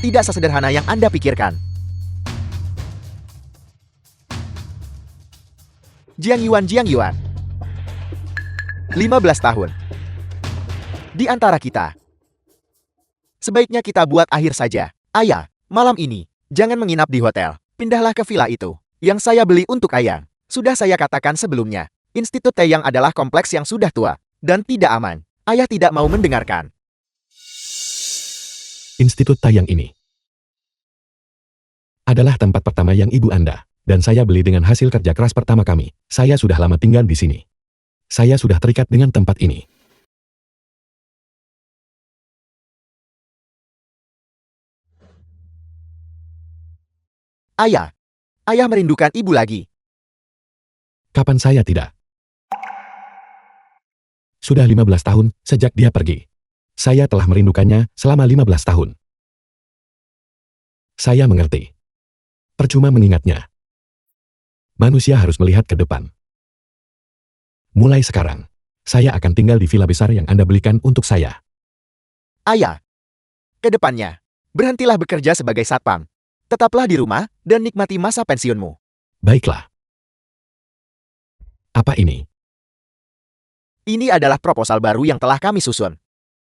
tidak sesederhana yang Anda pikirkan. Jiang Yuan 15 tahun. Di antara kita. Sebaiknya kita buat akhir saja. Ayah, malam ini, jangan menginap di hotel. Pindahlah ke villa itu, yang saya beli untuk ayah. Sudah saya katakan sebelumnya, Institut Taeyang adalah kompleks yang sudah tua dan tidak aman. Ayah tidak mau mendengarkan. Institut Taeyang ini adalah tempat pertama yang ibu Anda dan saya beli dengan hasil kerja keras pertama kami. Saya sudah lama tinggal di sini. Saya sudah terikat dengan tempat ini. Ayah, ayah merindukan ibu lagi. Kapan saya tidak? Sudah 15 tahun sejak dia pergi. Saya telah merindukannya selama 15 tahun. Saya mengerti. Percuma mengingatnya. Manusia harus melihat ke depan. Mulai sekarang, saya akan tinggal di villa besar yang Anda belikan untuk saya. Ayah, ke depannya, berhentilah bekerja sebagai satpam. Tetaplah di rumah dan nikmati masa pensiunmu. Baiklah. Apa ini? Ini adalah proposal baru yang telah kami susun.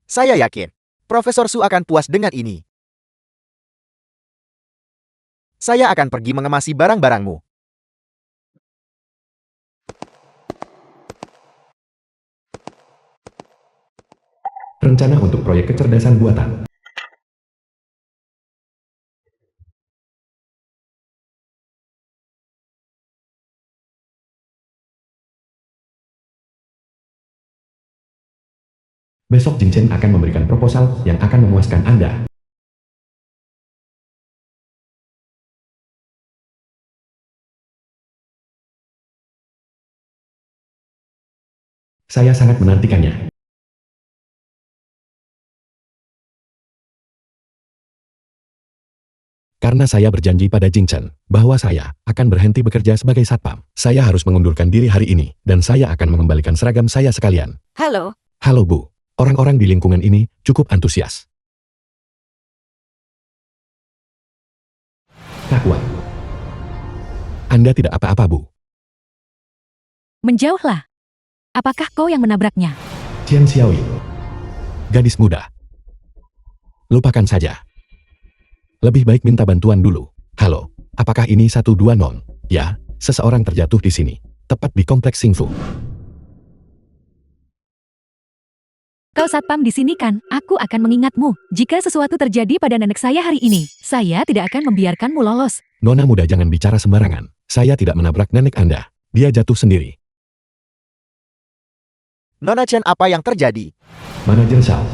Saya yakin, Profesor Su akan puas dengan ini. Saya akan pergi mengemasi barang-barangmu. Rencana untuk proyek kecerdasan buatan. Besok Jin Chen akan memberikan proposal yang akan memuaskan Anda. Saya sangat menantikannya. Karena saya berjanji pada Jin Chen bahwa saya akan berhenti bekerja sebagai satpam. Saya harus mengundurkan diri hari ini dan saya akan mengembalikan seragam saya sekalian. Halo. Halo Bu. Orang-orang di lingkungan ini cukup antusias. Tak kuat. Anda tidak apa-apa, Bu. Menjauhlah. Apakah kau yang menabraknya? Qian Xiaoyi. Gadis muda. Lupakan saja. Lebih baik minta bantuan dulu. Halo, apakah ini 120? Ya, seseorang terjatuh di sini. Tepat di kompleks Xingfu. Kau satpam di sini kan? Aku akan mengingatmu. Jika sesuatu terjadi pada nenek saya hari ini, saya tidak akan membiarkanmu lolos. Nona muda, jangan bicara sembarangan. Saya tidak menabrak nenek Anda. Dia jatuh sendiri. Nona Chen, apa yang terjadi? Manajer Xiao.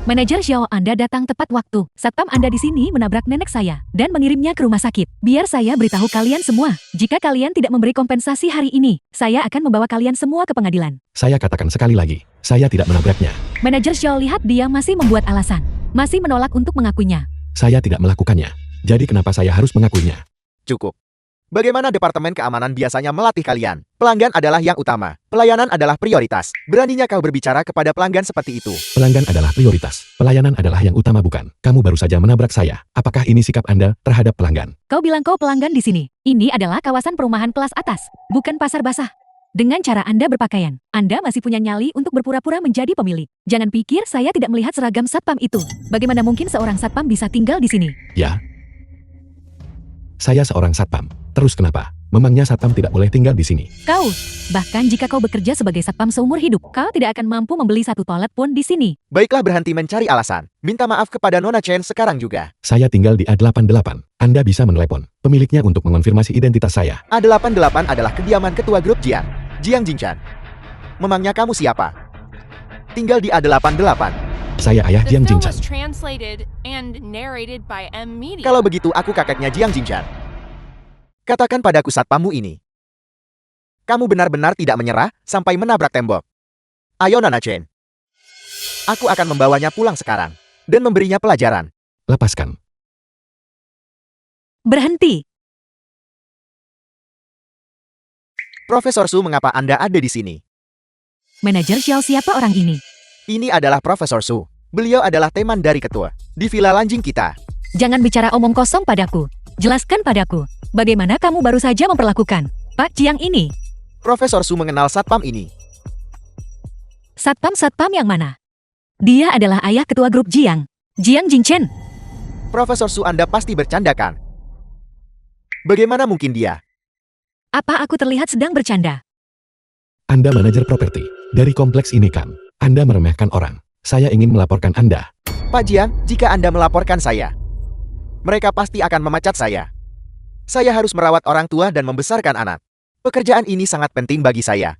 Manajer Xiao, Anda datang tepat waktu. Satpam Anda di sini menabrak nenek saya dan mengirimnya ke rumah sakit. Biar saya beritahu kalian semua. Jika kalian tidak memberi kompensasi hari ini, saya akan membawa kalian semua ke pengadilan. Saya katakan sekali lagi, saya tidak menabraknya. Manajer Xiao lihat dia masih membuat alasan. Masih menolak untuk mengakuinya. Saya tidak melakukannya. Jadi kenapa saya harus mengakuinya? Cukup. Bagaimana Departemen Keamanan biasanya melatih kalian? Pelanggan adalah yang utama. Pelayanan adalah prioritas. Beraninya kau berbicara kepada pelanggan seperti itu? Pelanggan adalah prioritas. Pelayanan adalah yang utama, bukan? Kamu baru saja menabrak saya. Apakah ini sikap Anda terhadap pelanggan? Kau bilang kau pelanggan di sini. Ini adalah kawasan perumahan kelas atas, bukan pasar basah. Dengan cara Anda berpakaian, Anda masih punya nyali untuk berpura-pura menjadi pemilik. Jangan pikir saya tidak melihat seragam satpam itu. Bagaimana mungkin seorang satpam bisa tinggal di sini? Ya. Saya seorang satpam. Terus kenapa? Memangnya satpam tidak boleh tinggal di sini? Kau, bahkan jika kau bekerja sebagai satpam seumur hidup, kau tidak akan mampu membeli satu toilet pun di sini. Baiklah, berhenti mencari alasan. Minta maaf kepada Nona Chen sekarang juga. Saya tinggal di A88. Anda bisa menelepon pemiliknya untuk mengonfirmasi identitas saya. A88 adalah kediaman ketua grup Jiang, Jiang Jingchan. Memangnya kamu siapa? Tinggal di A88. Saya ayah The Jiang film Jingchan. was translated and narrated by M Media. Kalau begitu aku kakeknya Jiang Jingchan. Katakan padaku satpammu ini. Kamu benar-benar tidak menyerah sampai menabrak tembok. Ayo Nona Chen. Aku akan membawanya pulang sekarang dan memberinya pelajaran. Lepaskan. Berhenti. Profesor Su, mengapa Anda ada di sini? Manajer Xiao, siapa orang ini? Ini adalah Profesor Su. Beliau adalah teman dari ketua di villa Lanjing kita. Jangan bicara omong kosong padaku. Jelaskan padaku, bagaimana kamu baru saja memperlakukan Pak Jiang ini? Profesor Su mengenal satpam ini. Satpam yang mana? Dia adalah ayah ketua grup Jiang, Jiang Jingchen. Profesor Su, Anda pasti bercandakan. Bagaimana mungkin dia? Apa aku terlihat sedang bercanda? Anda manajer properti. Dari kompleks ini kan? Anda meremehkan orang. Saya ingin melaporkan Anda. Pak Jiang, jika Anda melaporkan saya, mereka pasti akan memecat saya. Saya harus merawat orang tua dan membesarkan anak. Pekerjaan ini sangat penting bagi saya.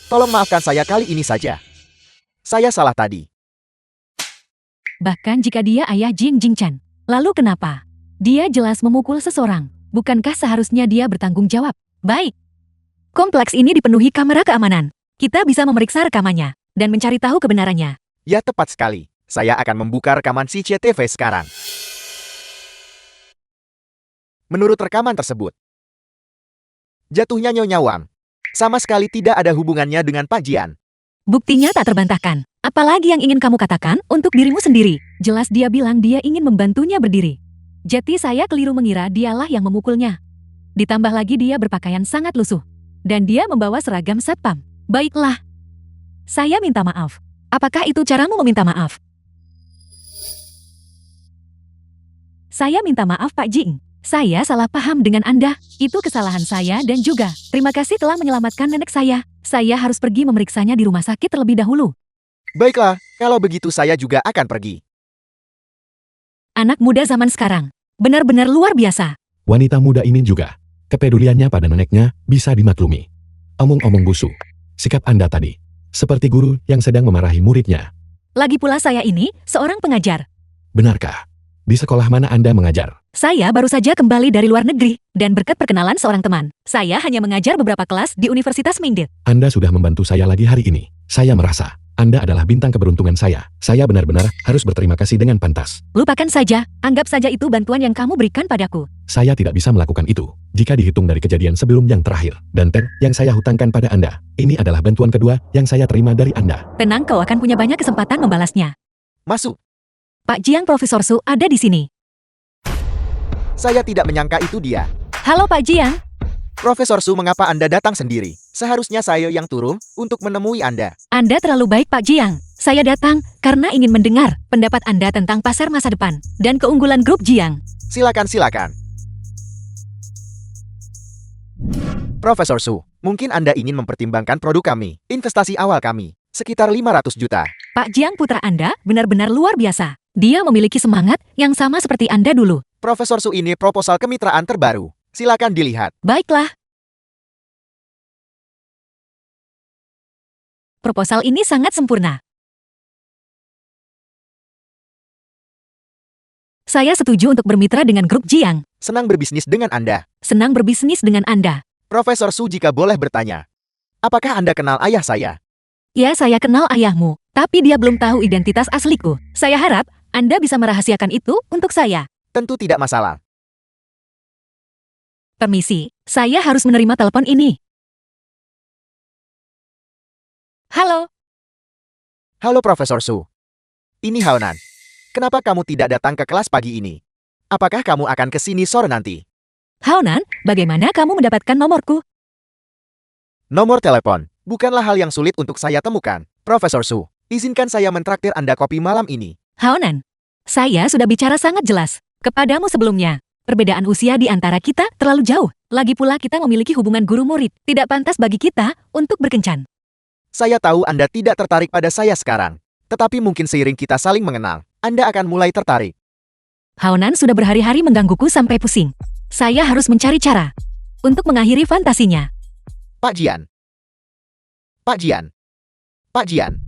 Tolong maafkan saya kali ini saja. Saya salah tadi. Bahkan jika dia ayah Jing Jingchan. Lalu kenapa? Dia jelas memukul seseorang. Bukankah seharusnya dia bertanggung jawab? Baik. Kompleks ini dipenuhi kamera keamanan. Kita bisa memeriksa rekamannya dan mencari tahu kebenarannya. Ya, tepat sekali. Saya akan membuka rekaman CCTV sekarang. Menurut rekaman tersebut, jatuhnya Nyonya Wang sama sekali tidak ada hubungannya dengan Pak Jian. Buktinya tak terbantahkan. Apalagi yang ingin kamu katakan untuk dirimu sendiri? Jelas dia bilang dia ingin membantunya berdiri. Jadi saya keliru mengira dialah yang memukulnya. Ditambah lagi dia berpakaian sangat lusuh. Dan dia membawa seragam satpam. Baiklah. Saya minta maaf. Apakah itu caramu meminta maaf? Saya minta maaf Pak Jing. Saya salah paham dengan Anda. Itu kesalahan saya dan juga terima kasih telah menyelamatkan nenek saya. Saya harus pergi memeriksanya di rumah sakit terlebih dahulu. Baiklah, kalau begitu saya juga akan pergi. Anak muda zaman sekarang. Benar-benar luar biasa. Wanita muda ini juga. Kepeduliannya pada neneknya bisa dimaklumi. Omong-omong busuk. Sikap Anda tadi. Seperti guru yang sedang memarahi muridnya. Lagi pula saya ini seorang pengajar. Benarkah? Di sekolah mana Anda mengajar? Saya baru saja kembali dari luar negeri. Dan berkat perkenalan seorang teman. Saya hanya mengajar beberapa kelas di Universitas Mingdit. Anda sudah membantu saya lagi hari ini. Saya merasa Anda adalah bintang keberuntungan saya. Saya benar-benar harus berterima kasih dengan pantas. Lupakan saja. Anggap saja itu bantuan yang kamu berikan padaku. Saya tidak bisa melakukan itu. Jika dihitung dari kejadian sebelum yang terakhir. Dan yang saya hutangkan pada Anda. Ini adalah bantuan kedua yang saya terima dari Anda. Tenang, kau akan punya banyak kesempatan membalasnya. Masuk. Pak Jiang, Profesor Su ada di sini. Saya tidak menyangka itu dia. Halo Pak Jiang. Profesor Su, mengapa Anda datang sendiri? Seharusnya saya yang turun untuk menemui Anda. Anda terlalu baik Pak Jiang. Saya datang karena ingin mendengar pendapat Anda tentang pasar masa depan dan keunggulan grup Jiang. Silakan. Profesor Su, mungkin Anda ingin mempertimbangkan produk kami. Investasi awal kami, sekitar 500 juta. Pak Jiang, putra Anda benar-benar luar biasa. Dia memiliki semangat yang sama seperti Anda dulu. Profesor Su, ini proposal kemitraan terbaru. Silakan dilihat. Baiklah. Proposal ini sangat sempurna. Saya setuju untuk bermitra dengan grup Jiang. Senang berbisnis dengan Anda. Senang berbisnis dengan Anda. Profesor Su, jika boleh bertanya, apakah Anda kenal ayah saya? Ya, saya kenal ayahmu, tapi dia belum tahu identitas asliku. Saya harap Anda bisa merahasiakan itu untuk saya. Tentu tidak masalah. Permisi, saya harus menerima telepon ini. Halo, Halo Profesor Su. Ini Haonan. Kenapa kamu tidak datang ke kelas pagi ini? Apakah kamu akan ke sini sore nanti? Haonan, bagaimana kamu mendapatkan nomorku? Nomor telepon bukanlah hal yang sulit untuk saya temukan. Profesor Su, izinkan saya mentraktir Anda kopi malam ini. Haonan, saya sudah bicara sangat jelas kepadamu sebelumnya. Perbedaan usia di antara kita terlalu jauh. Lagi pula kita memiliki hubungan guru-murid. Tidak pantas bagi kita untuk berkencan. Saya tahu Anda tidak tertarik pada saya sekarang. Tetapi mungkin seiring kita saling mengenal, Anda akan mulai tertarik. Haonan sudah berhari-hari menggangguku sampai pusing. Saya harus mencari cara untuk mengakhiri fantasinya. Pak Jian. Pak Jian. Pak Jian.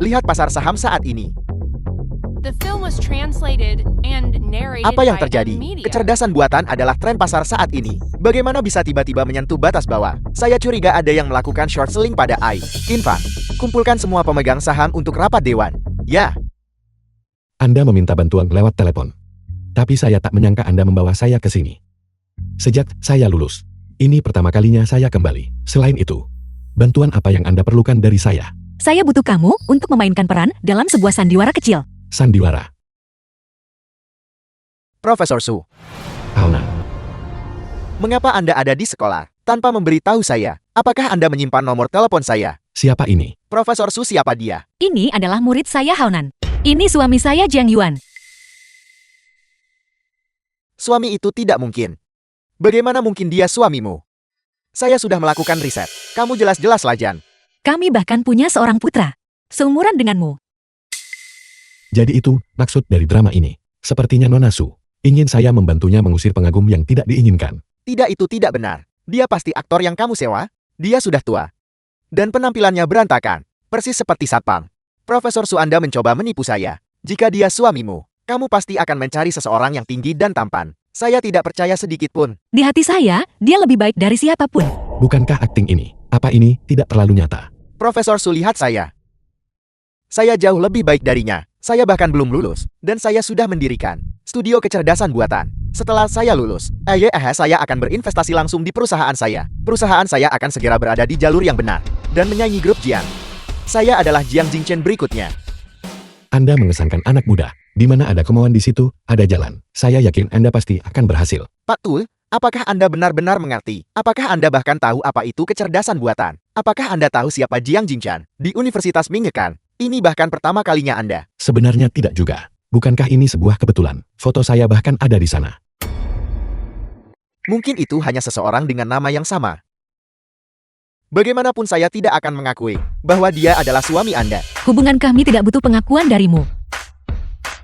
Lihat pasar saham saat ini. The film was translated and narrated Apa yang by terjadi? M Media. Kecerdasan buatan adalah tren pasar saat ini. Bagaimana bisa tiba-tiba menyentuh batas bawah? Saya curiga ada yang melakukan short selling pada AI. Infak. Kumpulkan semua pemegang saham untuk rapat dewan. Ya, Anda meminta bantuan lewat telepon. Tapi saya tak menyangka Anda membawa saya ke sini. Sejak saya lulus, ini pertama kalinya saya kembali. Selain itu, bantuan apa yang Anda perlukan dari saya? Saya butuh kamu untuk memainkan peran dalam sebuah sandiwara kecil. Sandiwara. Profesor Su. Haonan. Mengapa Anda ada di sekolah tanpa memberitahu saya? Apakah Anda menyimpan nomor telepon saya? Siapa ini? Profesor Su, siapa dia? Ini adalah murid saya Haonan. Ini suami saya Jiang Yuan. Suami itu tidak mungkin. Bagaimana mungkin dia suamimu? Saya sudah melakukan riset. Kamu jelas-jelas lajan. Kami bahkan punya seorang putra. Seumuran denganmu. Jadi itu maksud dari drama ini. Sepertinya Nona Su ingin saya membantunya mengusir pengagum yang tidak diinginkan. Tidak, itu tidak benar. Dia pasti aktor yang kamu sewa. Dia sudah tua. Dan penampilannya berantakan. Persis seperti Satpam. Profesor Su, Anda mencoba menipu saya. Jika dia suamimu, kamu pasti akan mencari seseorang yang tinggi dan tampan. Saya tidak percaya sedikit pun. Di hati saya, dia lebih baik dari siapapun. Bukankah akting ini? Apa ini tidak terlalu nyata? Profesor Su, lihat saya. Saya jauh lebih baik darinya. Saya bahkan belum lulus. Dan saya sudah mendirikan studio kecerdasan buatan. Setelah saya lulus, saya akan berinvestasi langsung di perusahaan saya. Perusahaan saya akan segera berada di jalur yang benar. Dan menyaingi grup Jiang. Saya adalah Jiang Jingchen berikutnya. Anda mengesankan anak muda. Di mana ada kemauan di situ, ada jalan. Saya yakin Anda pasti akan berhasil. Pak Tul, apakah Anda benar-benar mengerti? Apakah Anda bahkan tahu apa itu kecerdasan buatan? Apakah Anda tahu siapa Jiang Jingchen? Di Universitas Mingekan, ini bahkan pertama kalinya Anda. Sebenarnya tidak juga. Bukankah ini sebuah kebetulan? Foto saya bahkan ada di sana. Mungkin itu hanya seseorang dengan nama yang sama. Bagaimanapun saya tidak akan mengakui bahwa dia adalah suami Anda. Hubungan kami tidak butuh pengakuan darimu.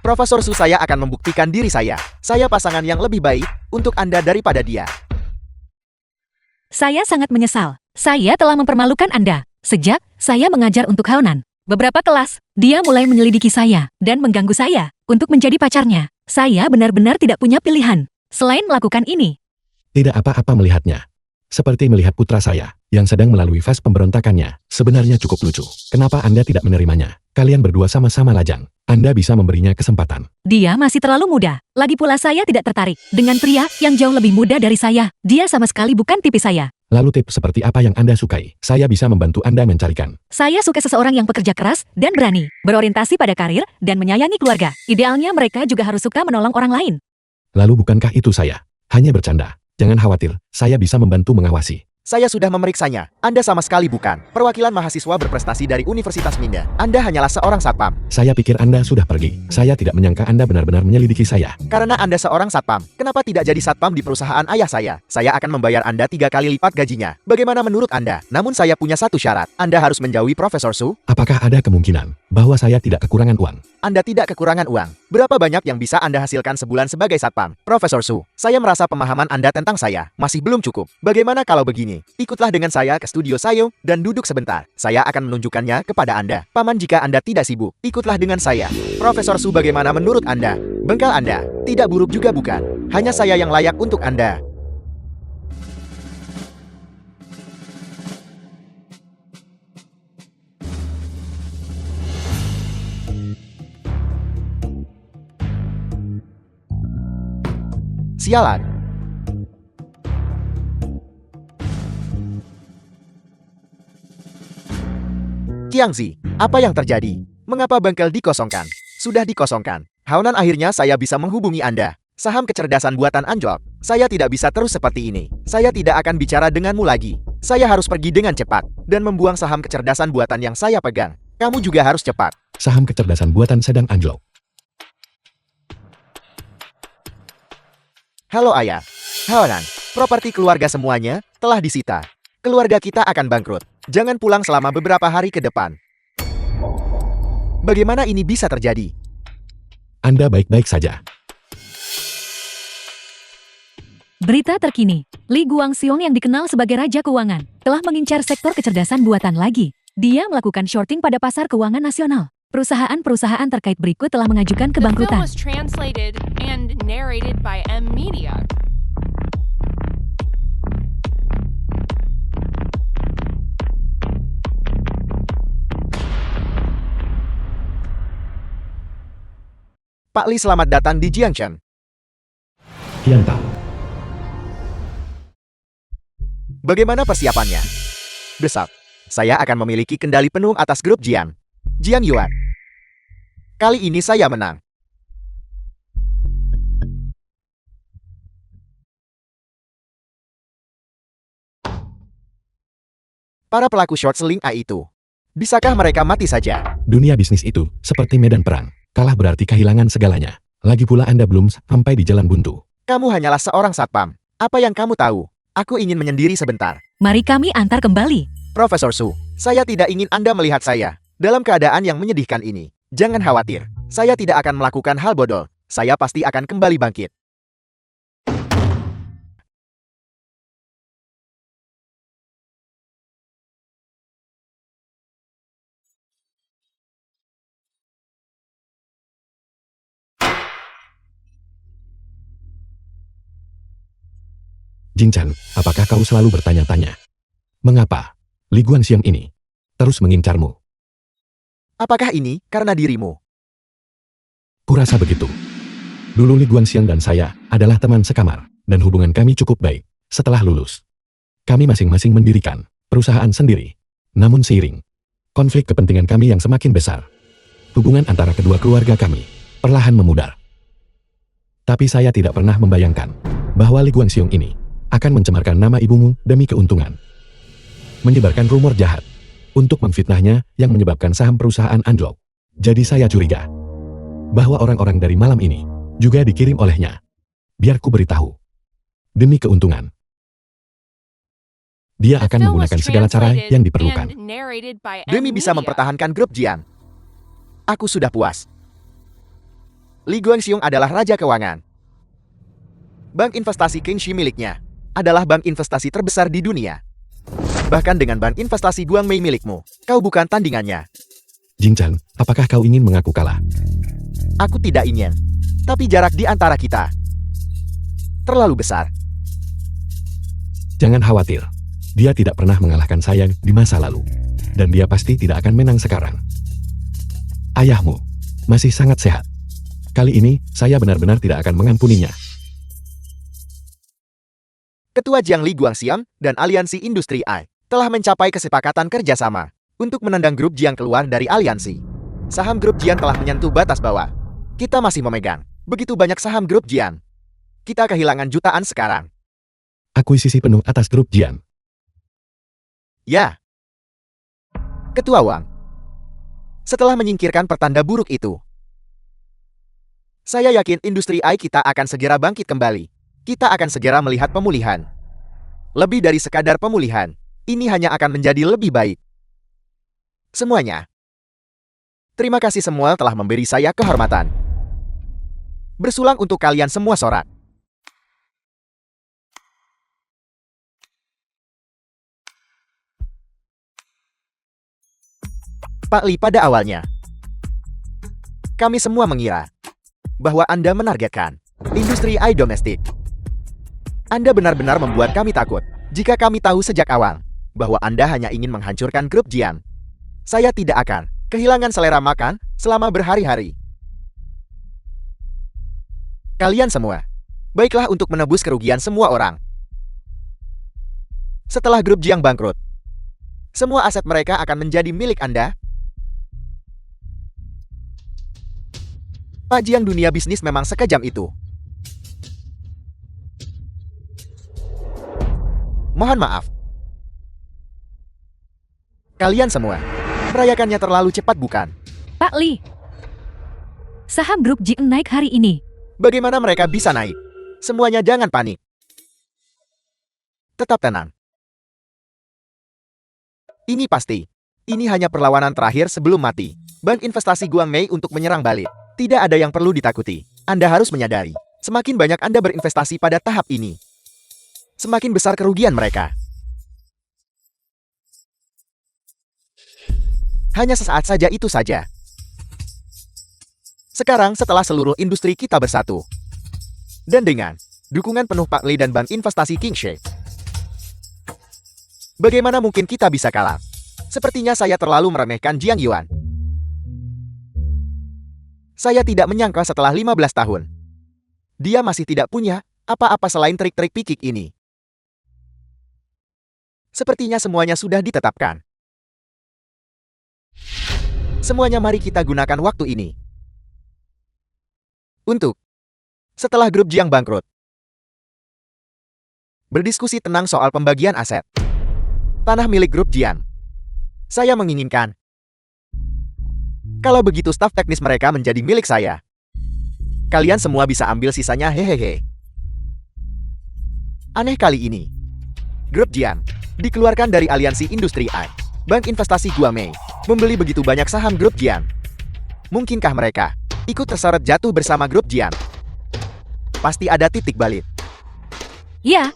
Profesor Su, saya akan membuktikan diri saya. Saya pasangan yang lebih baik untuk Anda daripada dia. Saya sangat menyesal. Saya telah mempermalukan Anda. Sejak saya mengajar untuk Haonan. Beberapa kelas, dia mulai menyelidiki saya dan mengganggu saya untuk menjadi pacarnya. Saya benar-benar tidak punya pilihan selain melakukan ini. Tidak apa-apa melihatnya. Seperti melihat putra saya, yang sedang melalui fase pemberontakannya. Sebenarnya cukup lucu. Kenapa Anda tidak menerimanya? Kalian berdua sama-sama lajang. Anda bisa memberinya kesempatan. Dia masih terlalu muda. Lagi pula saya tidak tertarik dengan pria yang jauh lebih muda dari saya. Dia sama sekali bukan tipis saya. Lalu tips seperti apa yang Anda sukai? Saya bisa membantu Anda mencarikan. Saya suka seseorang yang pekerja keras dan berani, berorientasi pada karir, dan menyayangi keluarga. Idealnya mereka juga harus suka menolong orang lain. Lalu bukankah itu saya? Hanya bercanda. Jangan khawatir, saya bisa membantu mengawasi. Saya sudah memeriksanya. Anda sama sekali bukan perwakilan mahasiswa berprestasi dari Universitas Minda. Anda hanyalah seorang satpam. Saya pikir Anda sudah pergi. Saya tidak menyangka Anda benar-benar menyelidiki saya. Karena Anda seorang satpam, kenapa tidak jadi satpam di perusahaan ayah saya? Saya akan membayar Anda 3 kali lipat gajinya. Bagaimana menurut Anda? Namun saya punya satu syarat. Anda harus menjauhi Profesor Su. Apakah ada kemungkinan bahwa saya tidak kekurangan uang? Anda tidak kekurangan uang. Berapa banyak yang bisa Anda hasilkan sebulan sebagai satpam? Profesor Su, saya merasa pemahaman Anda tentang saya masih belum cukup. Bagaimana kalau begini? Ikutlah dengan saya ke studio saya dan duduk sebentar. Saya akan menunjukkannya kepada Anda. Paman, jika Anda tidak sibuk, ikutlah dengan saya. Profesor Su, bagaimana menurut Anda? Bengkal Anda? Tidak buruk juga bukan? Hanya saya yang layak untuk Anda. Sialan. Qiangzi, apa yang terjadi? Mengapa bengkel dikosongkan? Sudah dikosongkan. Haonan, akhirnya saya bisa menghubungi Anda. Saham kecerdasan buatan anjlok. Saya tidak bisa terus seperti ini. Saya tidak akan bicara denganmu lagi. Saya harus pergi dengan cepat dan membuang saham kecerdasan buatan yang saya pegang. Kamu juga harus cepat. Saham kecerdasan buatan sedang anjlok. Halo ayah. Haonan, properti keluarga semuanya telah disita. Keluarga kita akan bangkrut. Jangan pulang selama beberapa hari ke depan. Bagaimana ini bisa terjadi? Anda baik-baik saja. Berita terkini, Li Guangxiong yang dikenal sebagai Raja Keuangan, telah mengincar sektor kecerdasan buatan lagi. Dia melakukan shorting pada pasar keuangan nasional. Perusahaan-perusahaan terkait berikut telah mengajukan The film kebangkrutan. was translated and narrated by M Media. Pak Li, selamat datang di Jiangchen. Tianta. Bagaimana persiapannya? Besok, saya akan memiliki kendali penuh atas grup Jiang. Jiang Yuan. Kali ini saya menang. Para pelaku short selling A itu, bisakah mereka mati saja? Dunia bisnis itu seperti medan perang. Kalah berarti kehilangan segalanya. Lagi pula Anda belum sampai di jalan buntu. Kamu hanyalah seorang satpam. Apa yang kamu tahu? Aku ingin menyendiri sebentar. Mari kami antar kembali. Profesor Su, Saya tidak ingin Anda melihat saya dalam keadaan yang menyedihkan ini. Jangan khawatir, saya tidak akan melakukan hal bodoh. Saya pasti akan kembali bangkit. Jing Chan, apakah kau selalu bertanya-tanya? Mengapa Li Guangxiang ini terus mengincarmu? Apakah ini karena dirimu? Kurasa begitu. Dulu Li Guangxiang dan saya adalah teman sekamar, dan hubungan kami cukup baik. Setelah lulus, kami masing-masing mendirikan perusahaan sendiri. Namun seiring konflik kepentingan kami yang semakin besar, hubungan antara kedua keluarga kami perlahan memudar. Tapi saya tidak pernah membayangkan bahwa Li Guangxiang ini akan mencemarkan nama ibumu demi keuntungan. Menyebarkan rumor jahat untuk memfitnahnya yang menyebabkan saham perusahaan anjlok. Jadi saya curiga bahwa orang-orang dari malam ini juga dikirim olehnya. Biar ku beritahu. Demi keuntungan, dia The akan film was menggunakan segala cara translated yang diperlukan. and narrated by Demi bisa Media. mempertahankan grup Jian. Aku sudah puas. Li Guangxiang adalah raja keuangan. Bank investasi Qingxi miliknya adalah bank investasi terbesar di dunia. Bahkan dengan bank investasi Guangmei milikmu, kau bukan tandingannya. Jing Chan, apakah kau ingin mengaku kalah? Aku tidak ingin. Tapi jarak di antara kita terlalu besar. Jangan khawatir. Dia tidak pernah mengalahkan saya di masa lalu. Dan dia pasti tidak akan menang sekarang. Ayahmu masih sangat sehat. Kali ini, saya benar-benar tidak akan mengampuninya. Ketua Jiang Li Guangxiang dan Aliansi Industri AI telah mencapai kesepakatan kerjasama untuk menendang grup Jiang keluar dari aliansi. Saham grup Jiang telah menyentuh batas bawah. Kita masih memegang begitu banyak saham grup Jiang. Kita kehilangan jutaan sekarang. Akuisisi penuh atas grup Jian. Ya. Ketua Wang. Setelah menyingkirkan pertanda buruk itu, saya yakin industri AI kita akan segera bangkit kembali. Kita akan segera melihat pemulihan. Lebih dari sekadar pemulihan, ini hanya akan menjadi lebih baik. Semuanya. Terima kasih semua telah memberi saya kehormatan. Bersulang untuk kalian semua sorak. Pak Li, pada awalnya, kami semua mengira bahwa Anda menargetkan industri AI domestik. Anda benar-benar membuat kami takut jika kami tahu sejak awal bahwa Anda hanya ingin menghancurkan grup Jian. Saya tidak akan kehilangan selera makan selama berhari-hari. Kalian semua, baiklah untuk menebus kerugian semua orang. Setelah grup Jiang bangkrut, semua aset mereka akan menjadi milik Anda. Pak Jiang, dunia bisnis memang sekejam itu. Mohon maaf. Kalian semua merayakannya terlalu cepat, bukan? Pak Li, saham grup Jian naik hari ini. Bagaimana mereka bisa naik? Semuanya jangan panik. Tetap tenang. Ini pasti. Ini hanya perlawanan terakhir sebelum mati. Bank investasi Guangmei untuk menyerang balik. Tidak ada yang perlu ditakuti. Anda harus menyadari, semakin banyak Anda berinvestasi pada tahap ini, semakin besar kerugian mereka. Hanya sesaat saja itu saja. Sekarang setelah seluruh industri kita bersatu, dan dengan dukungan penuh Pak Li dan Bank Investasi Qingxi, bagaimana mungkin kita bisa kalah? Sepertinya saya terlalu meremehkan Jiang Yuan. Saya tidak menyangka setelah 15 tahun, dia masih tidak punya apa-apa selain trik-trik pikik ini. Sepertinya semuanya sudah ditetapkan. Semuanya, mari kita gunakan waktu ini untuk, setelah grup Jiang bangkrut, berdiskusi tenang soal pembagian aset tanah milik grup Jiang. Saya menginginkan, kalau begitu staf teknis mereka menjadi milik saya. Kalian semua bisa ambil sisanya, hehehe. Aneh kali ini, grup Jiang dikeluarkan dari aliansi industri AI. Bank investasi Guamei membeli begitu banyak saham grup Jiang. Mungkinkah mereka ikut terseret jatuh bersama grup Jiang? Pasti ada titik balik. Ya.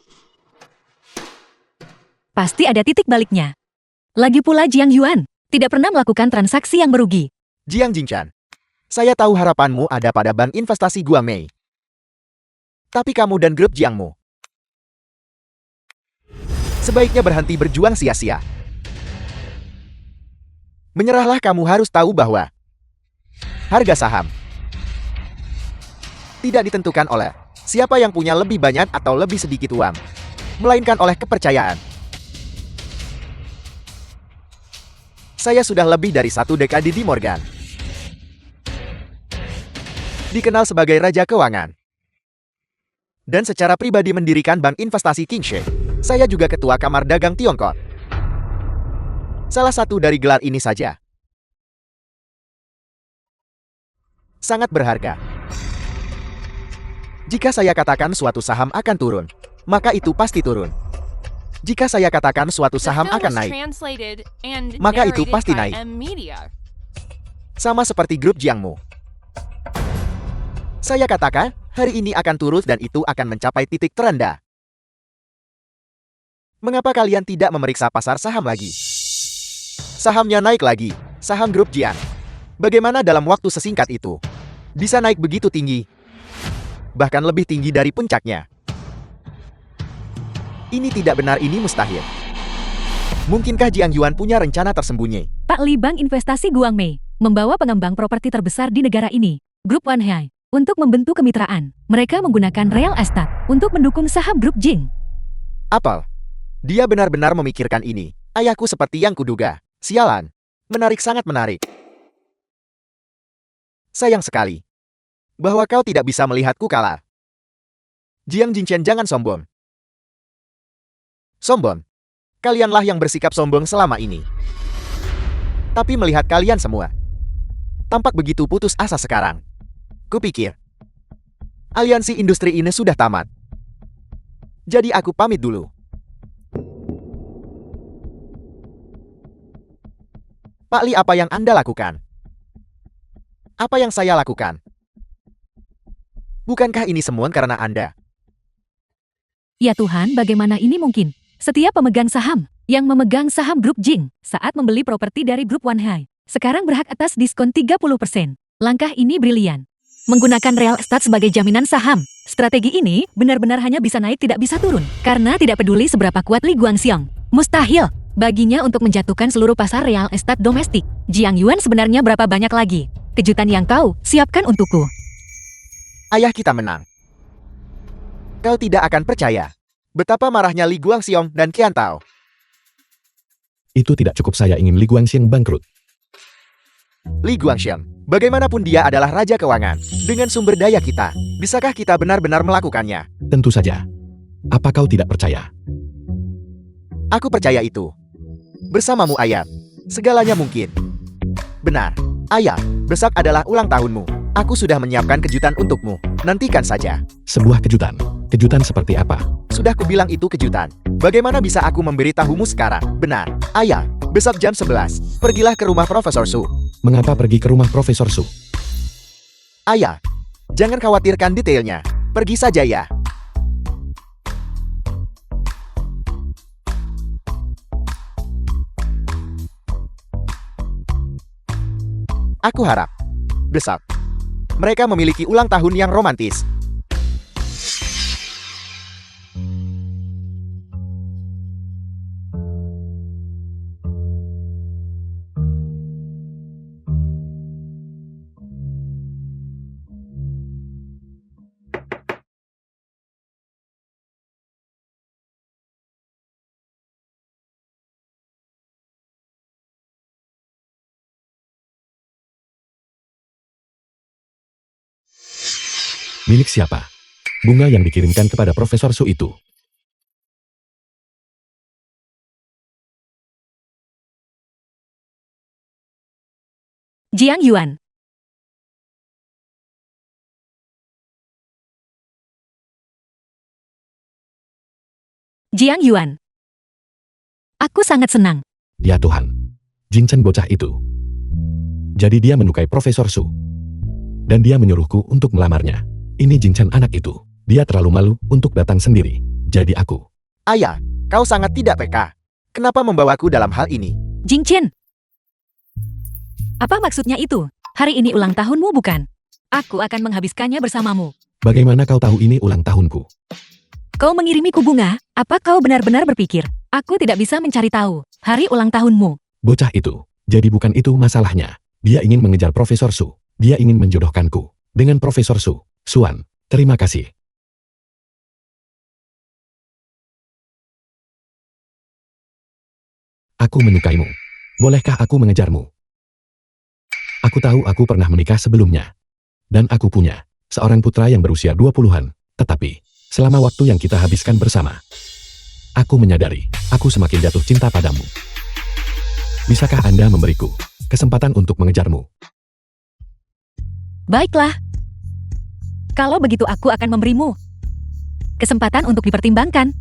Pasti ada titik baliknya. Lagi pula Jiang Yuan tidak pernah melakukan transaksi yang merugi. Jiang Jingchan, saya tahu harapanmu ada pada bank investasi Guamei. Tapi kamu dan grup Jiangmu sebaiknya berhenti berjuang sia-sia. Menyerahlah, kamu harus tahu bahwa harga saham tidak ditentukan oleh siapa yang punya lebih banyak atau lebih sedikit uang, melainkan oleh kepercayaan. Saya sudah lebih dari 1 dekade di Morgan. Dikenal sebagai Raja Keuangan. Dan secara pribadi mendirikan Bank Investasi Kingshe. Saya juga Ketua Kamar Dagang Tiongkok. Salah satu dari gelar ini saja sangat berharga. Jika saya katakan suatu saham akan turun, maka itu pasti turun. Jika saya katakan suatu The saham film akan was naik, translated and maka itu narrated pasti by naik. M Media. Sama seperti grup Jiangmu. Saya katakan, hari ini akan turun dan itu akan mencapai titik terendah. Mengapa kalian tidak memeriksa pasar saham lagi? Sahamnya naik lagi, saham grup Jiang. Bagaimana dalam waktu sesingkat itu? Bisa naik begitu tinggi? Bahkan lebih tinggi dari puncaknya. Ini tidak benar, ini mustahil. Mungkinkah Jiang Yuan punya rencana tersembunyi? Pak Li, Bank Investasi Guangmei membawa pengembang properti terbesar di negara ini, Grup Wanhai, untuk membentuk kemitraan. Mereka menggunakan real estate untuk mendukung saham grup Jing. Apel. Dia benar-benar memikirkan ini. Ayahku seperti yang kuduga. Sialan. Menarik, sangat menarik. Sayang sekali bahwa kau tidak bisa melihatku kalah. Jiang Jingchen, jangan sombong. Sombong? Kalianlah yang bersikap sombong selama ini. Tapi melihat kalian semua tampak begitu putus asa sekarang. Kupikir aliansi industri ini sudah tamat. Jadi aku pamit dulu. Pak Li, apa yang Anda lakukan? Apa yang saya lakukan? Bukankah ini semua karena Anda? Ya Tuhan, bagaimana ini mungkin? Setiap pemegang saham yang memegang saham grup Jing saat membeli properti dari grup Wanhai sekarang berhak atas diskon 30%. Langkah ini brilian. Menggunakan real estate sebagai jaminan saham. Strategi ini benar-benar hanya bisa naik, tidak bisa turun. Karena tidak peduli seberapa kuat Li Guangxiong. Mustahil baginya untuk menjatuhkan seluruh pasar real estate domestik. Jiang Yuan sebenarnya berapa banyak lagi? Kejutan yang kau siapkan untukku. Ayah kita menang. Kau tidak akan percaya betapa marahnya Li Guangxiong dan Qian Tao. Itu tidak cukup, saya ingin Li Guangxiong bangkrut. Li Guangxiong, bagaimanapun dia adalah Raja Keuangan. Dengan sumber daya kita, bisakah kita benar-benar melakukannya? Tentu saja. Apa kau tidak percaya? Aku percaya itu. Bersamamu, Ayah, segalanya mungkin. Benar, Ayah, besok adalah ulang tahunmu. Aku sudah menyiapkan kejutan untukmu. Nantikan saja. Sebuah kejutan. Kejutan seperti apa? Sudah kubilang itu kejutan. Bagaimana bisa aku memberitahumu sekarang? Benar, Ayah, besok jam 11, pergilah ke rumah Profesor Su. Mengapa pergi ke rumah Profesor Su? Ayah, jangan khawatirkan detailnya. Pergi saja ya. Aku harap besok mereka memiliki ulang tahun yang romantis. Milik siapa? Bunga yang dikirimkan kepada Profesor Su itu. Jiang Yuan. Jiang Yuan. Aku sangat senang. Ya Tuhan. Jing Chen bocah itu. Jadi dia menyukai Profesor Su. Dan dia menyuruhku untuk melamarnya. Ini Jing Chen anak itu. Dia terlalu malu untuk datang sendiri. Jadi aku. Ayah, kau sangat tidak peka. Kenapa membawaku dalam hal ini? Jing Chen. Apa maksudnya itu? Hari ini ulang tahunmu bukan? Aku akan menghabiskannya bersamamu. Bagaimana kau tahu ini ulang tahunku? Kau mengirimiku bunga? Apa kau benar-benar berpikir? Aku tidak bisa mencari tahu hari ulang tahunmu. Bocah itu. Jadi bukan itu masalahnya. Dia ingin mengejar Profesor Su. Dia ingin menjodohkanku dengan Profesor Su. Suan, terima kasih. Aku menyukaimu. Bolehkah aku mengejarmu? Aku tahu aku pernah menikah sebelumnya. Dan aku punya seorang putra yang berusia 20-an. Tetapi, selama waktu yang kita habiskan bersama, aku menyadari, aku semakin jatuh cinta padamu. Bisakah Anda memberiku kesempatan untuk mengejarmu? Baiklah. Kalau begitu aku akan memberimu kesempatan untuk dipertimbangkan.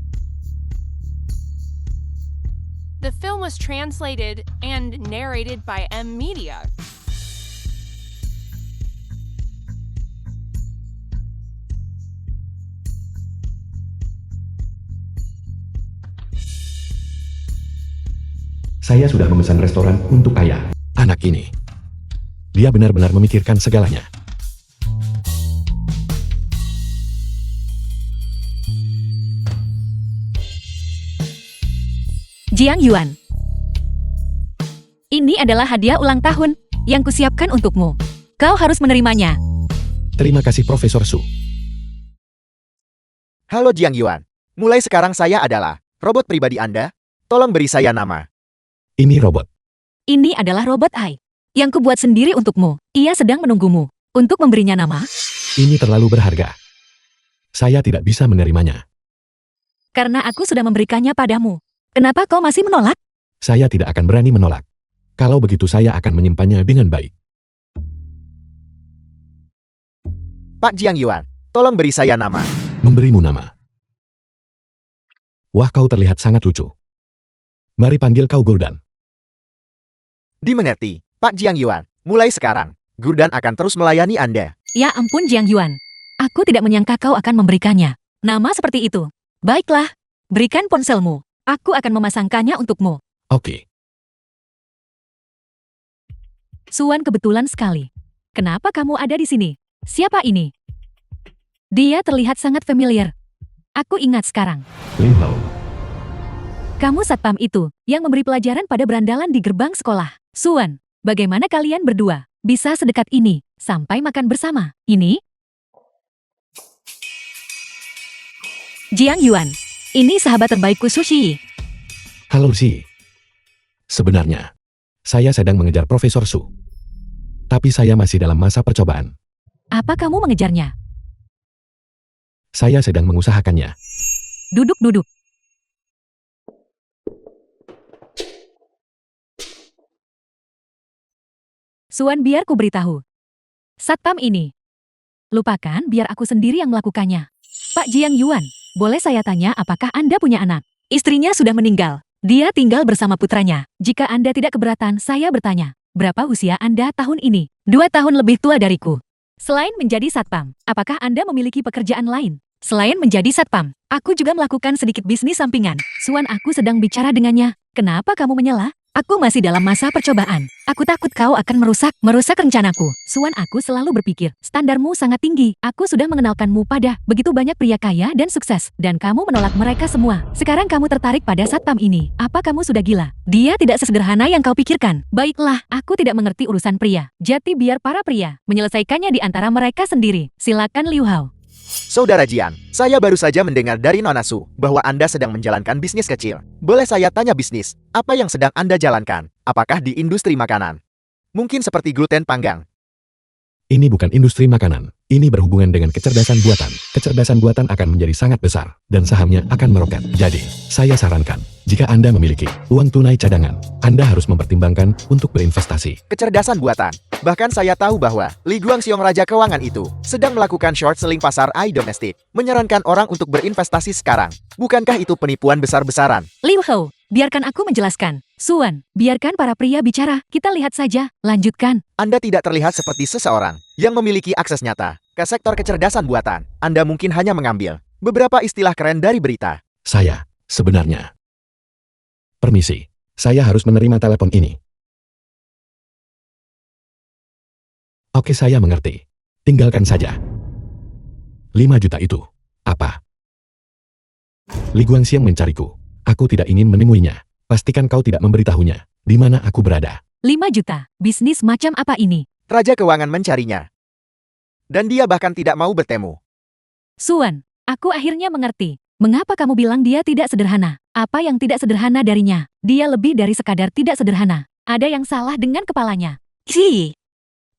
The film was translated and narrated by M Media. Saya sudah memesan restoran untuk ayah. Anak ini. Dia benar-benar memikirkan segalanya. Jiang Yuan. Ini adalah hadiah ulang tahun yang kusiapkan untukmu. Kau harus menerimanya. Terima kasih Profesor Su. Halo Jiang Yuan. Mulai sekarang saya adalah robot pribadi Anda. Tolong beri saya nama. Ini robot. Ini adalah robot Ai yang kubuat sendiri untukmu. Ia sedang menunggumu untuk memberinya nama. Ini terlalu berharga. Saya tidak bisa menerimanya. Karena aku sudah memberikannya padamu. Kenapa kau masih menolak? Saya tidak akan berani menolak. Kalau begitu saya akan menyimpannya dengan baik. Pak Jiang Yuan, tolong beri saya nama. Memberimu nama. Wah, kau terlihat sangat lucu. Mari panggil kau Guldan. Dimengerti, Pak Jiang Yuan. Mulai sekarang, Guldan akan terus melayani Anda. Ya ampun Jiang Yuan. Aku tidak menyangka kau akan memberikannya nama seperti itu. Baiklah, berikan ponselmu. Aku akan memasangkannya untukmu. Oke. Suan kebetulan sekali. Kenapa kamu ada di sini? Siapa ini? Dia terlihat sangat familiar. Aku ingat sekarang. Liu Hao. Kamu satpam itu yang memberi pelajaran pada berandalan di gerbang sekolah. Suan, bagaimana kalian berdua bisa sedekat ini sampai makan bersama? Ini? Jiang Yuan, ini sahabat terbaikku Sushi. Halo Si. Sebenarnya, saya sedang mengejar Profesor Su. Tapi saya masih dalam masa percobaan. Apa kamu mengejarnya? Saya sedang mengusahakannya. Duduk-duduk. Suan, biar ku beritahu. Satpam ini. Lupakan, biar aku sendiri yang melakukannya. Pak Jiang Yuan, boleh saya tanya apakah Anda punya anak? Istrinya sudah meninggal. Dia tinggal bersama putranya. Jika Anda tidak keberatan, saya bertanya. Berapa usia Anda tahun ini? 2 tahun lebih tua dariku. Selain menjadi satpam, apakah Anda memiliki pekerjaan lain? Selain menjadi satpam, aku juga melakukan sedikit bisnis sampingan. Suan, aku sedang bicara dengannya. Kenapa kamu menyela? Aku masih dalam masa percobaan. Aku takut kau akan merusak rencanaku. Suan, aku selalu berpikir, standarmu sangat tinggi. Aku sudah mengenalkanmu pada begitu banyak pria kaya dan sukses. Dan kamu menolak mereka semua. Sekarang kamu tertarik pada satpam ini. Apa kamu sudah gila? Dia tidak sesederhana yang kau pikirkan. Baiklah, aku tidak mengerti urusan pria. Jadi biar para pria menyelesaikannya di antara mereka sendiri. Silakan Liu Hao. Saudara Jiang, saya baru saja mendengar dari Nona Su bahwa Anda sedang menjalankan bisnis kecil. Boleh saya tanya bisnis apa yang sedang Anda jalankan? Apakah di industri makanan? Mungkin seperti gluten panggang. Ini bukan industri makanan. Ini berhubungan dengan kecerdasan buatan. Kecerdasan buatan akan menjadi sangat besar, dan sahamnya akan meroket. Jadi, saya sarankan, jika Anda memiliki uang tunai cadangan, Anda harus mempertimbangkan untuk berinvestasi. Kecerdasan buatan. Bahkan saya tahu bahwa Li Guangxiong Raja Keuangan itu sedang melakukan short selling pasar AI domestik, menyarankan orang untuk berinvestasi sekarang. Bukankah itu penipuan besar-besaran? Liu Hao, Biarkan aku menjelaskan. Suan, biarkan para pria bicara. Kita lihat saja. Lanjutkan. Anda tidak terlihat seperti seseorang yang memiliki akses nyata ke sektor kecerdasan buatan. Anda mungkin hanya mengambil beberapa istilah keren dari berita. Saya, sebenarnya. Permisi, saya harus menerima telepon ini. Oke, saya mengerti. Tinggalkan saja. 5 juta itu. Apa? Li Guangxiang mencariku. Aku tidak ingin menemuinya. Pastikan kau tidak memberitahunya di mana aku berada. 5 juta. Bisnis macam apa ini? Raja Keuangan mencarinya. Dan dia bahkan tidak mau bertemu. Suan, aku akhirnya mengerti. Mengapa kamu bilang dia tidak sederhana? Apa yang tidak sederhana darinya? Dia lebih dari sekadar tidak sederhana. Ada yang salah dengan kepalanya. Hi.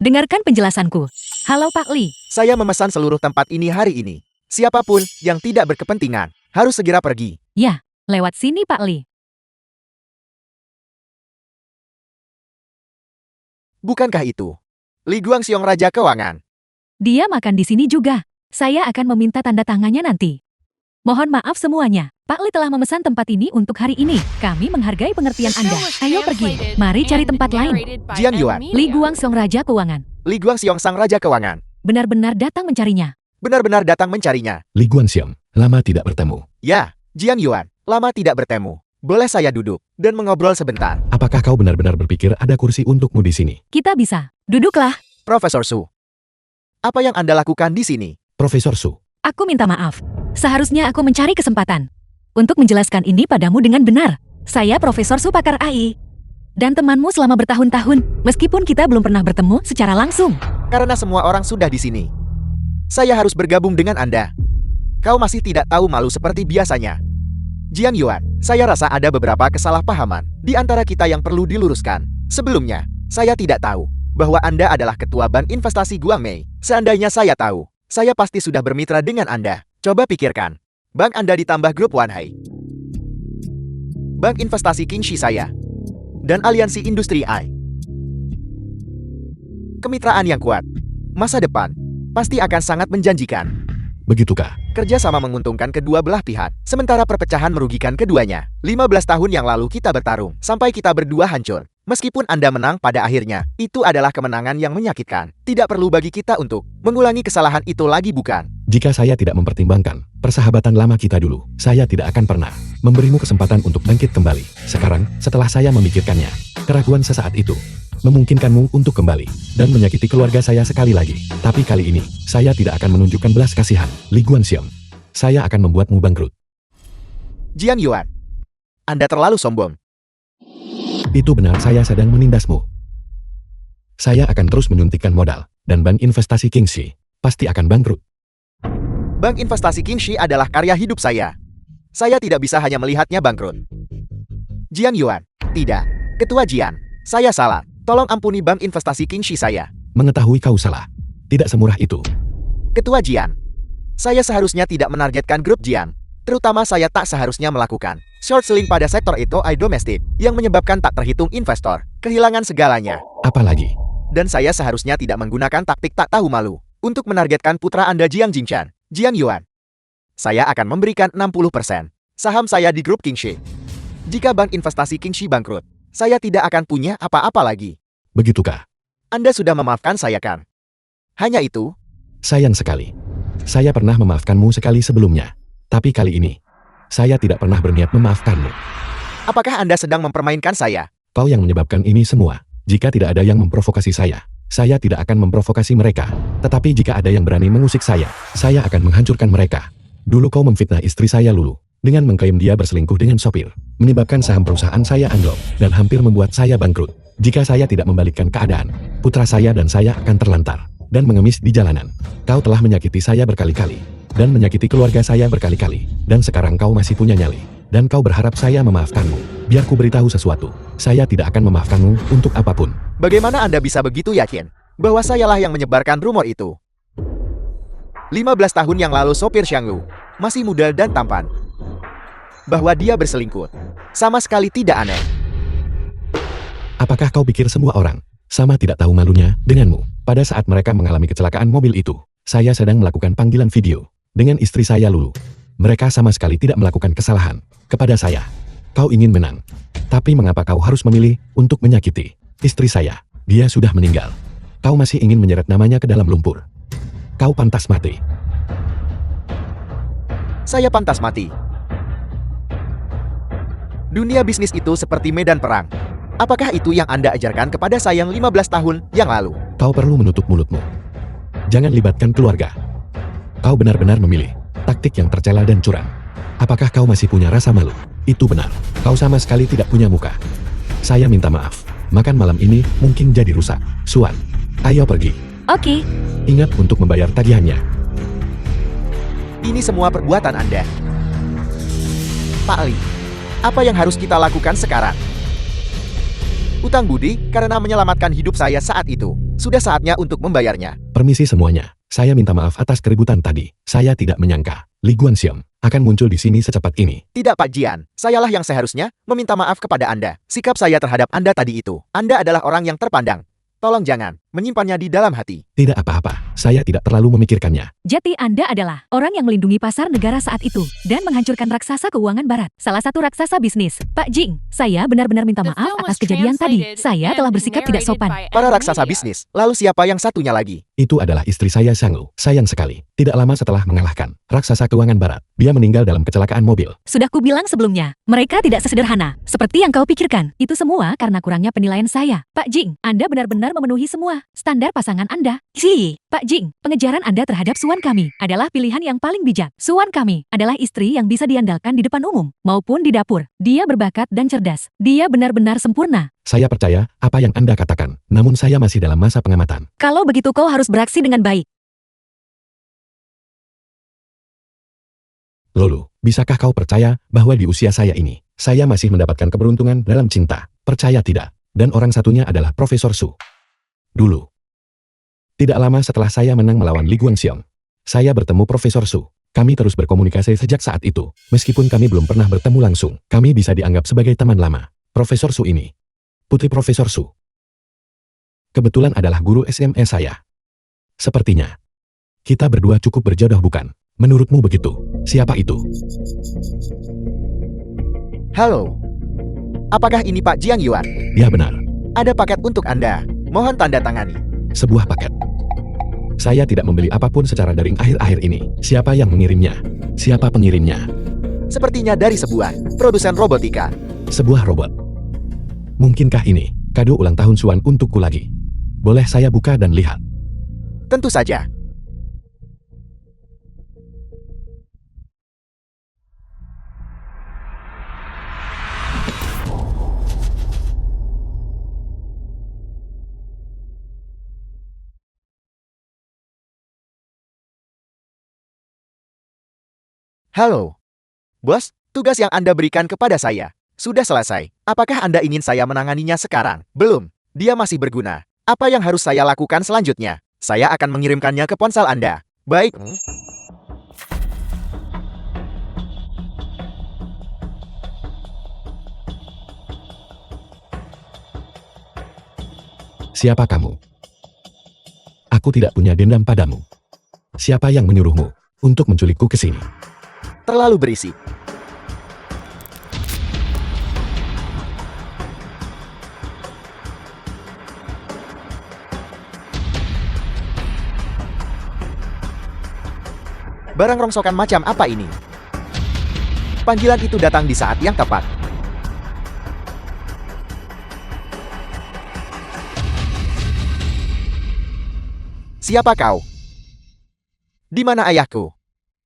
Dengarkan penjelasanku. Halo Pak Li. Saya memesan seluruh tempat ini hari ini. Siapapun yang tidak berkepentingan harus segera pergi. Ya, lewat sini Pak Li. Bukankah itu Li Guangxiang Raja Keuangan? Dia makan di sini juga. Saya akan meminta tanda tangannya nanti. Mohon maaf semuanya. Pak Li telah memesan tempat ini untuk hari ini. Kami menghargai pengertian The Anda. film was Ayo pergi. translated Mari cari and tempat lain. narrated by Jiang M Yuan. Media. Li Guangxiang Raja Keuangan. Li Guangxiang Sang Raja Keuangan Benar-benar datang mencarinya. benar-benar datang mencarinya. Li Guangxiang, lama tidak bertemu. Ya, Jiang Yuan, lama tidak bertemu. Boleh saya duduk dan mengobrol sebentar? Apakah kau benar-benar berpikir ada kursi untukmu di sini? Kita bisa. Duduklah. Profesor Su, apa yang Anda lakukan di sini? Profesor Su, Aku minta maaf. Seharusnya aku mencari kesempatan untuk menjelaskan ini padamu dengan benar. Saya Profesor Su pakar AI. Dan temanmu selama bertahun-tahun, meskipun kita belum pernah bertemu secara langsung. Karena semua orang sudah di sini. Saya harus bergabung dengan Anda. Kau masih tidak tahu malu seperti biasanya. Jiang Yuan, saya rasa ada beberapa kesalahpahaman di antara kita yang perlu diluruskan. Sebelumnya, saya tidak tahu bahwa Anda adalah ketua Bank Investasi Guangmei. Seandainya saya tahu, saya pasti sudah bermitra dengan Anda. Coba pikirkan, bank Anda ditambah grup Wanhai, Bank Investasi Qingxi saya, dan Aliansi Industri AI. Kemitraan yang kuat, masa depan, pasti akan sangat menjanjikan. begitukah? Kerja sama menguntungkan kedua belah pihak, sementara perpecahan merugikan keduanya. 15 tahun yang lalu kita bertarung, sampai kita berdua hancur. Meskipun Anda menang pada akhirnya, itu adalah kemenangan yang menyakitkan. Tidak perlu bagi kita untuk mengulangi kesalahan itu lagi, bukan? Jika saya tidak mempertimbangkan persahabatan lama kita dulu, saya tidak akan pernah memberimu kesempatan untuk bangkit kembali. Sekarang, setelah saya memikirkannya, keraguan sesaat itu memungkinkanmu untuk kembali dan menyakiti keluarga saya sekali lagi. Tapi kali ini, saya tidak akan menunjukkan belas kasihan. Li Guangxiang, saya akan membuatmu bangkrut. Jiang Yuan, Anda terlalu sombong. Itu benar, saya sedang menindasmu. Saya akan terus menyuntikkan modal, dan bank investasi Qingxi pasti akan bangkrut. Bank Investasi Qingxi adalah karya hidup saya. Saya tidak bisa hanya melihatnya bangkrut. Jiang Yuan, tidak. Ketua Jian, saya salah. Tolong ampuni Bank Investasi Qingxi saya. Mengetahui kau salah. Tidak semurah itu. Ketua Jian, saya seharusnya tidak menargetkan grup Jian. Terutama saya tak seharusnya melakukan short selling pada sektor itu AI domestik yang menyebabkan tak terhitung investor kehilangan segalanya. Apalagi, Dan saya seharusnya tidak menggunakan taktik tak tahu malu untuk menargetkan putra Anda Jiang Jingshan, Jiang Yuan. Saya akan memberikan 60% saham saya di grup Qingxi. Jika Bank Investasi Qingxi bangkrut, saya tidak akan punya apa-apa lagi. begitukah? Anda sudah memaafkan saya kan? Hanya itu? Sayang sekali. Saya pernah memaafkanmu sekali sebelumnya. Tapi kali ini, saya tidak pernah berniat memaafkanmu. Apakah Anda sedang mempermainkan saya? Kau yang menyebabkan ini semua. Jika tidak ada yang memprovokasi saya tidak akan memprovokasi mereka. Tetapi jika ada yang berani mengusik saya akan menghancurkan mereka. Dulu kau memfitnah istri saya Lulu, dengan mengklaim dia berselingkuh dengan sopir, menyebabkan saham perusahaan saya anjlok, dan hampir membuat saya bangkrut. Jika saya tidak membalikkan keadaan, putra saya dan saya akan terlantar, dan mengemis di jalanan. Kau telah menyakiti saya berkali-kali, dan menyakiti keluarga saya berkali-kali, dan sekarang kau masih punya nyali, dan kau berharap saya memaafkanmu. Biar ku beritahu sesuatu, saya tidak akan memaafkanmu untuk apapun. Bagaimana Anda bisa begitu yakin bahwa sayalah yang menyebarkan rumor itu? 15 tahun yang lalu sopir Xianglu masih muda dan tampan. Bahwa dia berselingkuh sama sekali tidak aneh. Apakah kau pikir semua orang sama tidak tahu malunya denganmu? Pada saat mereka mengalami kecelakaan mobil itu, saya sedang melakukan panggilan video dengan istri saya Lulu. Mereka sama sekali tidak melakukan kesalahan kepada saya. Kau ingin menang. Tapi mengapa kau harus memilih untuk menyakiti istri saya? Dia sudah meninggal. Kau masih ingin menyeret namanya ke dalam lumpur. Kau pantas mati. Saya pantas mati. Dunia bisnis itu seperti medan perang. Apakah itu yang Anda ajarkan kepada saya yang 15 tahun yang lalu? Kau perlu menutup mulutmu. Jangan libatkan keluarga. Kau benar-benar memilih taktik yang tercela dan curang. Apakah kau masih punya rasa malu? Itu benar. Kau sama sekali tidak punya muka. Saya minta maaf. Makan malam ini mungkin jadi rusak. Suan, ayo pergi. Oke, Ingat untuk membayar tagihannya. Ini semua perbuatan Anda. Pak Ali, apa yang harus kita lakukan sekarang? Utang budi karena menyelamatkan hidup saya saat itu. Sudah saatnya untuk membayarnya. Permisi semuanya. Saya minta maaf atas keributan tadi. Saya tidak menyangka Li Guanxiong akan muncul di sini secepat ini. Tidak Pak Jian, sayalah yang seharusnya meminta maaf kepada Anda. Sikap saya terhadap Anda tadi itu. Anda adalah orang yang terpandang. Tolong jangan menyimpannya di dalam hati. Tidak apa-apa. Saya tidak terlalu memikirkannya. jadi Anda adalah orang yang melindungi pasar negara saat itu dan menghancurkan raksasa keuangan barat. Salah satu raksasa bisnis. Pak Jing, saya benar-benar minta The maaf film was atas kejadian tadi. translated Saya telah and bersikap tidak narrated sopan. by Para M. raksasa Media. bisnis, lalu siapa yang satunya lagi? Itu adalah istri saya Shanglu. Sayang sekali. Tidak lama setelah mengalahkan raksasa keuangan barat, dia meninggal dalam kecelakaan mobil. Sudah kubilang sebelumnya, mereka tidak sesederhana seperti yang kau pikirkan. Itu semua karena kurangnya penilaian saya. Pak Jing, Anda benar-benar memenuhi semua standar pasangan Anda. Pak Jing, pengejaran Anda terhadap Suan kami adalah pilihan yang paling bijak. Suan kami adalah istri yang bisa diandalkan di depan umum maupun di dapur. Dia berbakat dan cerdas. Dia benar-benar sempurna. Saya percaya apa yang Anda katakan, namun saya masih dalam masa pengamatan. Kalau begitu kau harus beraksi dengan baik. Lalu, bisakah kau percaya bahwa di usia saya ini, saya masih mendapatkan keberuntungan dalam cinta? Percaya tidak? Dan orang satunya adalah Profesor Su. Dulu. Tidak lama setelah saya menang melawan Li Guanxiong, saya bertemu Profesor Su. Kami terus berkomunikasi sejak saat itu. Meskipun kami belum pernah bertemu langsung, kami bisa dianggap sebagai teman lama. Profesor Su ini, putri Profesor Su, kebetulan adalah guru SMA saya. Sepertinya, kita berdua cukup berjodoh bukan? Menurutmu begitu? Siapa itu? Halo. Apakah ini Pak Jiang Yuan? Ya benar, Ada paket untuk Anda. Mohon tanda tangani. sebuah paket. Saya tidak membeli apapun secara daring akhir-akhir ini. Siapa yang mengirimnya? Siapa pengirimnya? Sepertinya dari sebuah produsen robotika. Sebuah robot. Mungkinkah ini kado ulang tahun Suan untukku lagi? Boleh saya buka dan lihat? Tentu saja. Halo. Bos, tugas yang Anda berikan kepada saya sudah selesai. Apakah Anda ingin saya menanganinya sekarang? Belum. Dia masih berguna. Apa yang harus saya lakukan selanjutnya? Saya akan mengirimkannya ke ponsel Anda. Baik. Siapa kamu? Aku tidak punya dendam padamu. Siapa yang menyuruhmu untuk menculikku ke sini? Terlalu berisik. Barang rongsokan macam apa ini? Panggilan itu datang di saat yang tepat. Siapa kau? Di mana ayahku?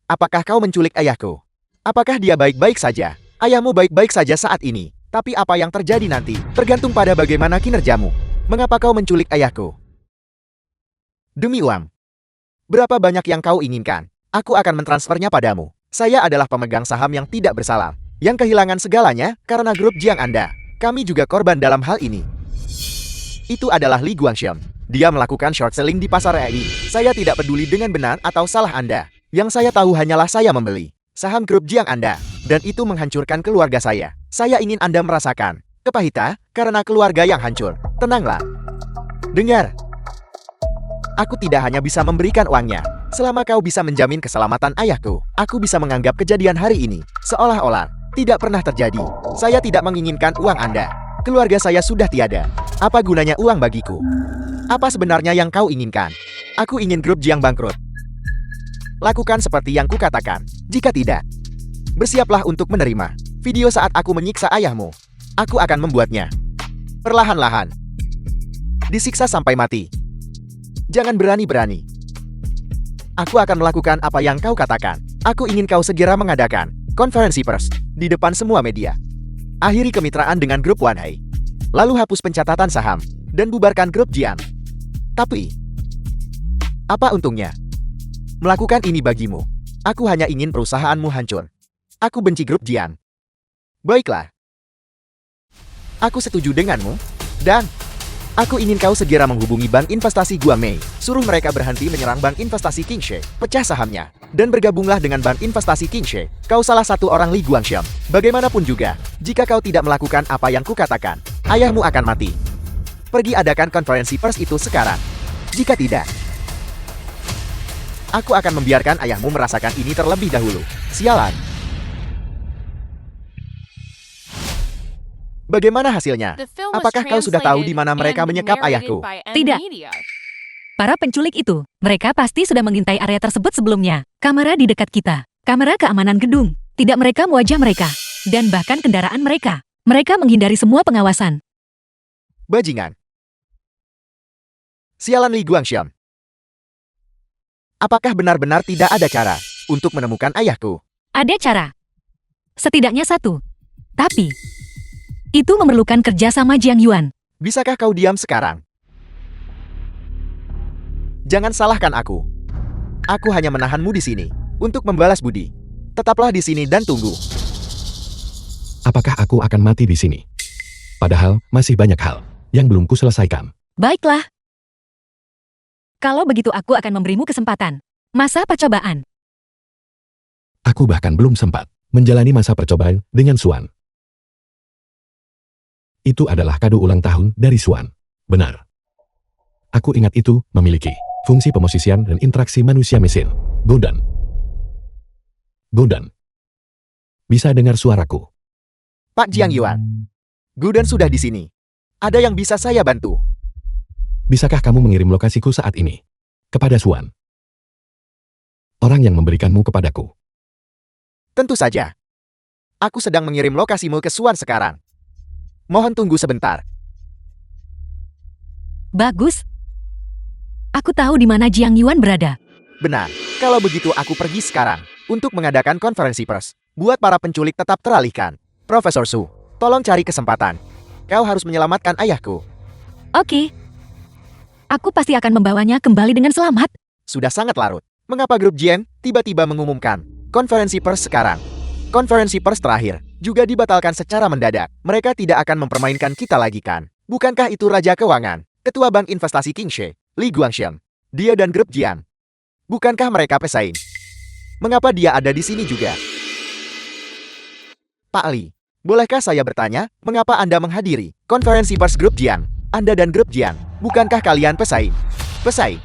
Apakah kau menculik ayahku? Apakah dia baik-baik saja? Ayahmu baik-baik saja saat ini. Tapi apa yang terjadi nanti tergantung pada bagaimana kinerjamu. Mengapa kau menculik ayahku? Demi uang. Berapa banyak yang kau inginkan? Aku akan mentransfernya padamu. Saya adalah pemegang saham yang tidak bersalah, yang kehilangan segalanya karena grup Jiang Anda. Kami juga korban dalam hal ini. Itu adalah Li Guanxiong. Dia melakukan short selling di pasar RI. Saya tidak peduli dengan benar atau salah Anda. Yang saya tahu hanyalah saya membeli saham grup Jiang Anda, dan itu menghancurkan keluarga saya. Saya ingin Anda merasakan kepahitan karena keluarga yang hancur. Tenanglah. Dengar. Aku tidak hanya bisa memberikan uangnya. Selama kau bisa menjamin keselamatan ayahku, aku bisa menganggap kejadian hari ini seolah-olah Tidak pernah terjadi. Saya tidak menginginkan uang Anda. Keluarga saya sudah tiada. Apa gunanya uang bagiku? Apa sebenarnya yang kau inginkan? Aku ingin grup Jiang bangkrut. Lakukan seperti yang kukatakan. Jika tidak, bersiaplah untuk menerima video saat aku menyiksa ayahmu. Aku akan membuatnya perlahan-lahan disiksa sampai mati. Jangan berani-berani. Aku akan melakukan apa yang kau katakan. Aku ingin kau segera mengadakan konferensi pers di depan semua media. Akhiri kemitraan dengan grup Wanhai. Lalu hapus pencatatan saham dan bubarkan grup Jian. Tapi, apa untungnya melakukan ini bagimu? Aku hanya ingin perusahaanmu hancur. Aku benci grup Jian. Baiklah. Aku setuju denganmu. Dan aku ingin kau segera menghubungi bank investasi Guangmei. Suruh mereka berhenti menyerang bank investasi Kingshe. Pecah sahamnya. Dan bergabunglah dengan bank investasi Kingshe. Kau salah satu orang Li Guangxiang. Bagaimanapun juga, jika kau tidak melakukan apa yang kukatakan, ayahmu akan mati. Pergi adakan konferensi pers itu sekarang. Jika tidak, aku akan membiarkan ayahmu merasakan ini terlebih dahulu. Sialan. Bagaimana hasilnya? The film was Apakah kau sudah tahu translated di mana mereka and menyekap narrated ayahku? by M Tidak. Media. Para penculik itu, mereka pasti sudah mengintai area tersebut sebelumnya. Kamera di dekat kita. Kamera keamanan gedung. Tidak merekam wajah mereka. Dan bahkan kendaraan mereka. Mereka menghindari semua pengawasan. Bajingan. Sialan Li Guangxiang. Apakah benar-benar tidak ada cara untuk menemukan ayahku? Ada cara. Setidaknya satu. Tapi, itu memerlukan kerjasama Jiang Yuan. Bisakah kau diam sekarang? Jangan salahkan aku. Aku hanya menahanmu di sini untuk membalas budi. Tetaplah di sini dan tunggu. Apakah aku akan mati di sini? Padahal masih banyak hal yang belum kuselesaikan. Baiklah. Kalau begitu aku akan memberimu kesempatan. Masa percobaan. Aku bahkan belum sempat menjalani masa percobaan dengan Suan. Itu adalah kado ulang tahun dari Suan. Benar. Aku ingat itu memiliki fungsi pemosisian dan interaksi manusia mesin. Gondan. Gondan. Bisa dengar suaraku? Pak Jiang Yuan. Guden sudah di sini. Ada yang bisa saya bantu? Bisakah kamu mengirim lokasiku saat ini kepada Suan? Orang yang memberikanmu kepadaku. Tentu saja. Aku sedang mengirim lokasimu ke Suan sekarang. Mohon tunggu sebentar. Bagus. Aku tahu di mana Jiang Yuan berada. Benar. Kalau begitu aku pergi sekarang untuk mengadakan konferensi pers. Buat para penculik tetap teralihkan. Profesor Su, tolong cari kesempatan. Kau harus menyelamatkan ayahku. Oke. Aku pasti akan membawanya kembali dengan selamat. Sudah sangat larut. Mengapa grup Jian tiba-tiba mengumumkan konferensi pers sekarang? Konferensi pers terakhir juga dibatalkan secara mendadak. Mereka tidak akan mempermainkan kita lagi kan? Bukankah itu Raja Keuangan, Ketua Bank Investasi Kingshe, Li Guangxiang, dia dan grup Jian? Bukankah mereka pesaing? Mengapa dia ada di sini juga? Pak Li, bolehkah saya bertanya, mengapa Anda menghadiri konferensi pers grup Jian? Anda dan grup Jian, bukankah kalian pesaing? Pesaing?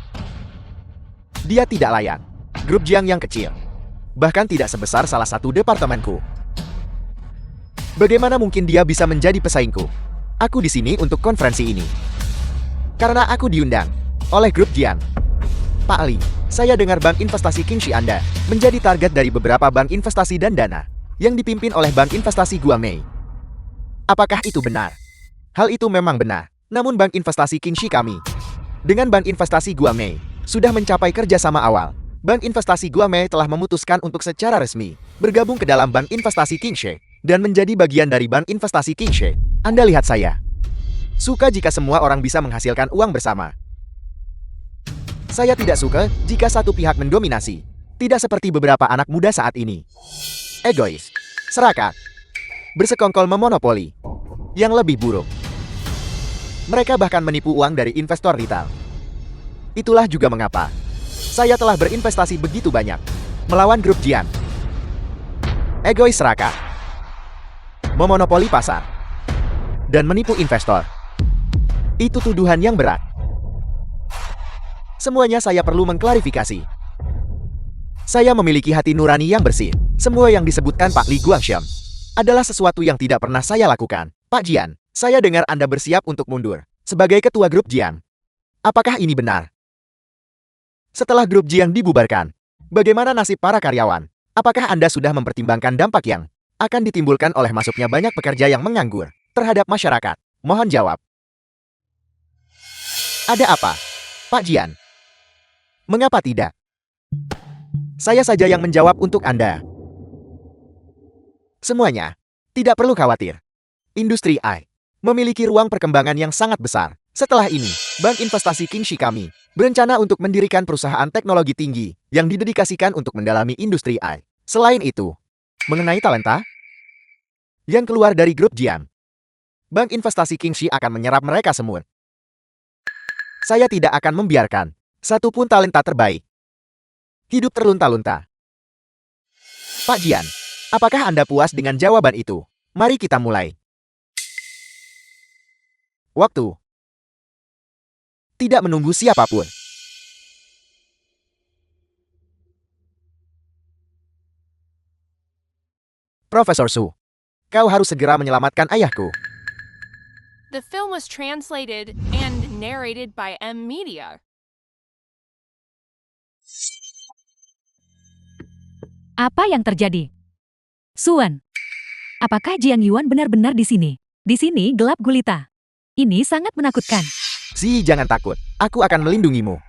Dia tidak layak. Grup Jiang yang kecil. Bahkan tidak sebesar salah satu departemenku. Bagaimana mungkin dia bisa menjadi pesaingku? Aku di sini untuk konferensi ini. Karena aku diundang oleh grup Jian. Pak Ali, saya dengar bank investasi Kingshi Anda menjadi target dari beberapa bank investasi dan dana yang dipimpin oleh bank investasi Guangmei. Apakah itu benar? Hal itu memang benar. Namun bank investasi Kingshi kami dengan bank investasi Guangmei sudah mencapai kerjasama awal. Bank investasi Guangmei telah memutuskan untuk secara resmi bergabung ke dalam bank investasi Kingshe dan menjadi bagian dari bank investasi Kingshe. Anda lihat saya. Suka jika semua orang bisa menghasilkan uang bersama. Saya tidak suka jika satu pihak mendominasi. Tidak seperti beberapa anak muda saat ini. Egois, serakah, bersekongkol memonopoli. Yang lebih buruk, mereka bahkan menipu uang dari investor retail. Itulah juga mengapa saya telah berinvestasi begitu banyak melawan grup Jian. Egois serakah, memonopoli pasar, dan menipu investor. Itu tuduhan yang berat. Semuanya saya perlu mengklarifikasi. Saya memiliki hati nurani yang bersih. Semua yang disebutkan Pak Li Guangxiang adalah sesuatu yang tidak pernah saya lakukan. Pak Jian, saya dengar Anda bersiap untuk mundur sebagai ketua grup Jiang. Apakah ini benar? Setelah grup Jiang dibubarkan, bagaimana nasib para karyawan? Apakah Anda sudah mempertimbangkan dampak yang akan ditimbulkan oleh masuknya banyak pekerja yang menganggur terhadap masyarakat? Mohon jawab. Ada apa, Pak Jian? Mengapa tidak? Saya saja yang menjawab untuk Anda. Semuanya, tidak perlu khawatir. Industri AI memiliki ruang perkembangan yang sangat besar. Setelah ini, Bank Investasi Kingshi kami berencana untuk mendirikan perusahaan teknologi tinggi yang didedikasikan untuk mendalami industri AI. Selain itu, mengenai talenta yang keluar dari grup Jiang, Bank Investasi Kingshi akan menyerap mereka semua. Saya tidak akan membiarkan satupun talenta terbaik hidup terlunta-lunta. Pak Jian, apakah Anda puas dengan jawaban itu? Mari kita mulai. Waktu. Tidak menunggu siapapun. Profesor Su, kau harus segera menyelamatkan ayahku. The film was translated and narrated by M Media. Apa yang terjadi? Suan, apakah Jiang Yuan benar-benar di sini? Di sini gelap gulita. Ini sangat menakutkan. Si, jangan takut. Aku akan melindungimu.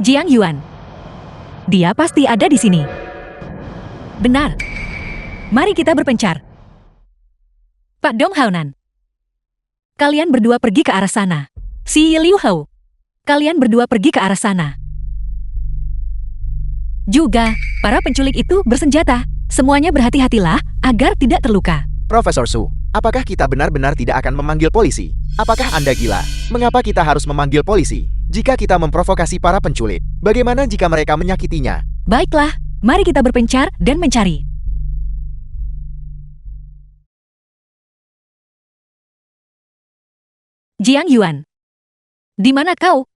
Jiang Yuan. Dia pasti ada di sini. Benar. Mari kita berpencar. Pak Dong Haonan. Kalian berdua pergi ke arah sana. Si Liu Hao. Kalian berdua pergi ke arah sana. Juga, para penculik itu bersenjata. Semuanya berhati-hatilah agar tidak terluka. Profesor Su, apakah kita benar-benar tidak akan memanggil polisi? Apakah Anda gila? Mengapa kita harus memanggil polisi? Jika kita memprovokasi para penculik, bagaimana jika mereka menyakitinya? Baiklah, mari kita berpencar dan mencari. Jiang Yuan. Di mana kau?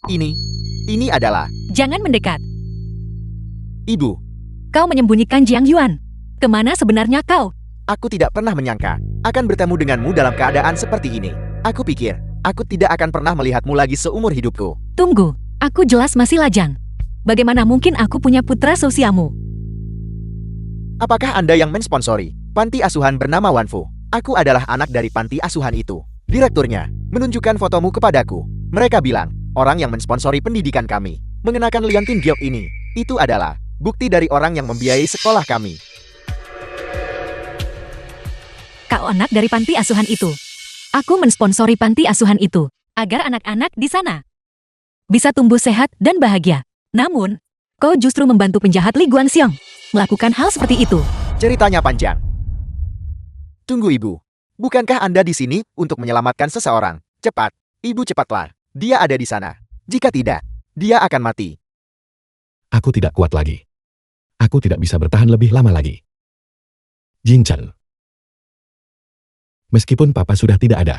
Ini adalah Jangan mendekat. Ibu. Kau menyembunyikan Jiang Yuan. Kemana sebenarnya kau? Aku tidak pernah menyangka akan bertemu denganmu dalam keadaan seperti ini. Aku pikir aku tidak akan pernah melihatmu lagi seumur hidupku. Tunggu, aku jelas masih lajang. Bagaimana mungkin aku punya putra seusiamu? Apakah Anda yang mensponsori panti asuhan bernama Wanfu? Aku adalah anak dari panti asuhan itu. Direkturnya menunjukkan fotomu kepadaku. Mereka bilang, orang yang mensponsori pendidikan kami mengenakan liontin giok ini. Itu adalah bukti dari orang yang membiayai sekolah kami. Kau anak dari panti asuhan itu. Aku mensponsori panti asuhan itu agar anak-anak di sana bisa tumbuh sehat dan bahagia. Namun, kau justru membantu penjahat Li Guangxiong melakukan hal seperti itu. Ceritanya panjang. Tunggu Ibu. Bukankah Anda di sini untuk menyelamatkan seseorang? Cepat, Ibu cepatlah. Dia ada di sana. Jika tidak, dia akan mati. Aku tidak kuat lagi. Aku tidak bisa bertahan lebih lama lagi. Jing Chen. Meskipun papa sudah tidak ada,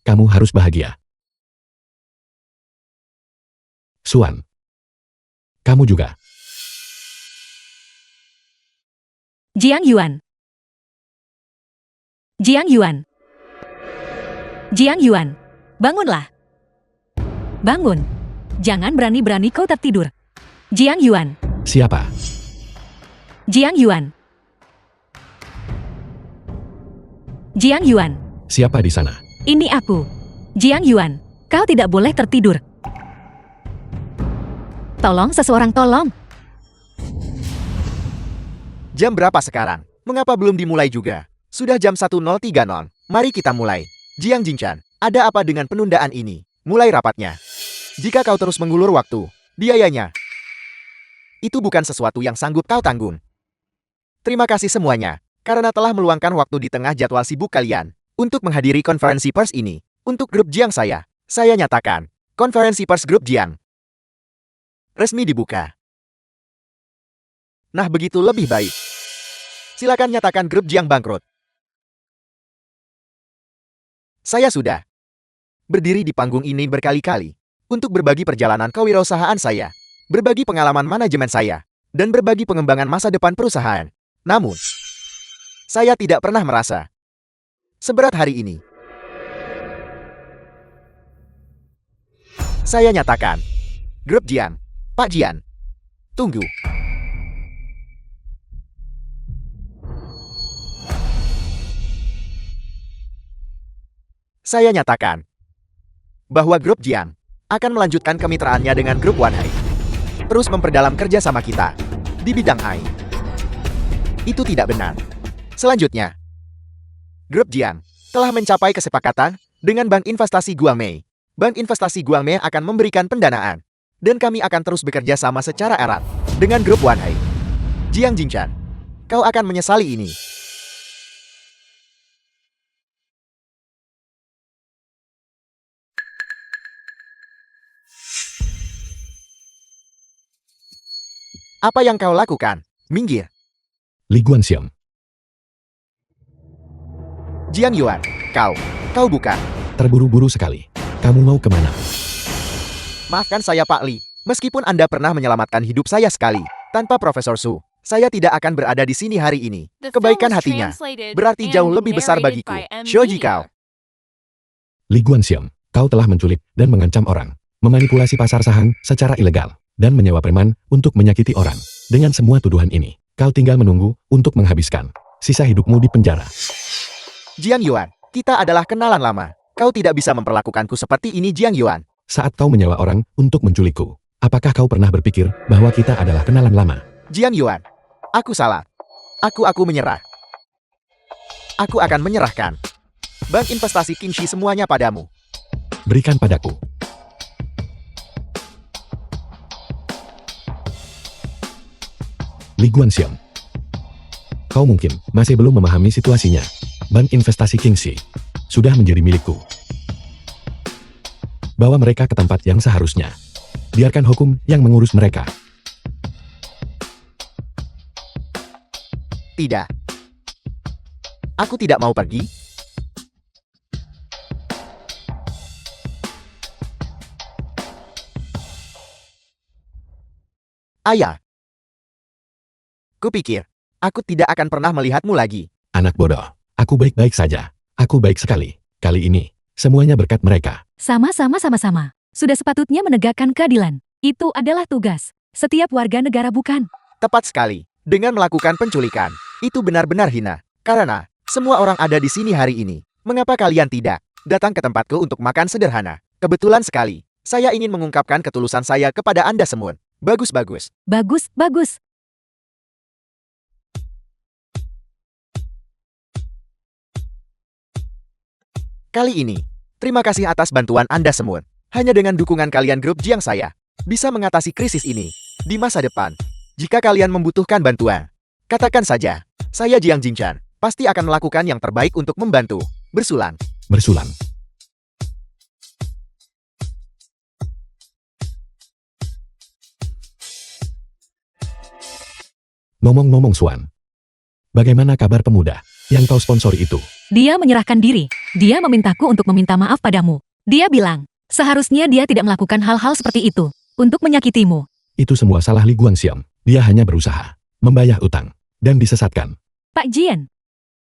kamu harus bahagia. Suan. Kamu juga. Jiang Yuan. Jiang Yuan. Jiang Yuan. Bangunlah. Bangun. Jangan berani-berani kau tertidur. Jiang Yuan. Siapa? Jiang Yuan. Jiang Yuan. Siapa di sana? Ini aku. Jiang Yuan. Kau tidak boleh tertidur. Tolong seseorang tolong. Jam berapa sekarang? Mengapa belum dimulai juga? Sudah jam 10.30. Mari kita mulai. Jiang Jingchan, ada apa dengan penundaan ini? Mulai rapatnya. Jika kau terus mengulur waktu, biayanya itu bukan sesuatu yang sanggup kau tanggung. Terima kasih semuanya, karena telah meluangkan waktu di tengah jadwal sibuk kalian untuk menghadiri konferensi pers ini. Untuk grup Jiang saya nyatakan, konferensi pers grup Jiang resmi dibuka. Nah, begitu lebih baik. Silakan nyatakan grup Jiang bangkrut. Saya sudah berdiri di panggung ini berkali-kali untuk berbagi perjalanan kewirausahaan saya. berbagi pengalaman manajemen saya, dan berbagi pengembangan masa depan perusahaan. Namun, saya tidak pernah merasa seberat hari ini. Saya nyatakan, Grup Jiang, Pak Jian, tunggu. Saya nyatakan bahwa Grup Jiang akan melanjutkan kemitraannya dengan Grup Wanhai, terus memperdalam kerjasama kita di bidang AI. Itu tidak benar. Selanjutnya, Grup Jiang telah mencapai kesepakatan dengan Bank Investasi Guangmei. Bank Investasi Guangmei akan memberikan pendanaan, dan kami akan terus bekerja sama secara erat dengan Grup Wanhai. Jiang Jingshan, kau akan menyesali ini. Apa yang kau lakukan? Minggir. Li Guanxiang, Jiang Yuan, kau bukan. terburu-buru sekali. Kamu mau kemana? Maafkan saya Pak Li, meskipun Anda pernah menyelamatkan hidup saya sekali. Tanpa Profesor Su, saya tidak akan berada di sini hari ini. The film Kebaikan was hatinya translated berarti jauh and lebih besar narrated bagiku. by M. Shoji Media. kau. Li Guanxiang, kau telah menculik dan mengancam orang, memanipulasi pasar saham secara ilegal, dan menyewa preman untuk menyakiti orang. Dengan semua tuduhan ini, kau tinggal menunggu untuk menghabiskan sisa hidupmu di penjara. Jiang Yuan, kita adalah kenalan lama. Kau tidak bisa memperlakukanku seperti ini Jiang Yuan. Saat kau menyewa orang untuk menculikku, apakah kau pernah berpikir bahwa kita adalah kenalan lama? Jiang Yuan, aku salah. Aku menyerah. Aku akan menyerahkan Bank Investasi Qingxi semuanya padamu. Berikan padaku. Li Guanxiang, kau mungkin masih belum memahami situasinya. Bank Investasi Qingxi sudah menjadi milikku. Bawa mereka ke tempat yang seharusnya. Biarkan hukum yang mengurus mereka. Tidak. Aku tidak mau pergi. Ayah. Kupikir, aku tidak akan pernah melihatmu lagi. Anak bodoh, aku baik-baik saja. Aku baik sekali. Kali ini, semuanya berkat mereka. Sama-sama. Sudah sepatutnya menegakkan keadilan. Itu adalah tugas setiap warga negara, bukan? Tepat sekali. Dengan melakukan penculikan, itu benar-benar hina. Karena, semua orang ada di sini hari ini. Mengapa kalian tidak datang ke tempatku untuk makan sederhana? Kebetulan sekali, saya ingin mengungkapkan ketulusan saya kepada Anda semua. Bagus. Bagus. Kali ini, terima kasih atas bantuan Anda semua. Hanya dengan dukungan kalian Grup Jiang saya bisa mengatasi krisis ini di masa depan. Jika kalian membutuhkan bantuan, katakan saja. Saya Jiang Jingshan, pasti akan melakukan yang terbaik untuk membantu. Bersulang. Ngomong-ngomong Swan, bagaimana kabar pemuda yang kau sponsori itu? Dia menyerahkan diri. Dia memintaku untuk meminta maaf padamu. Dia bilang, seharusnya dia tidak melakukan hal-hal seperti itu untuk menyakitimu. Itu semua salah Li Guanxiang. Dia hanya berusaha membayar utang dan disesatkan. Pak Jian,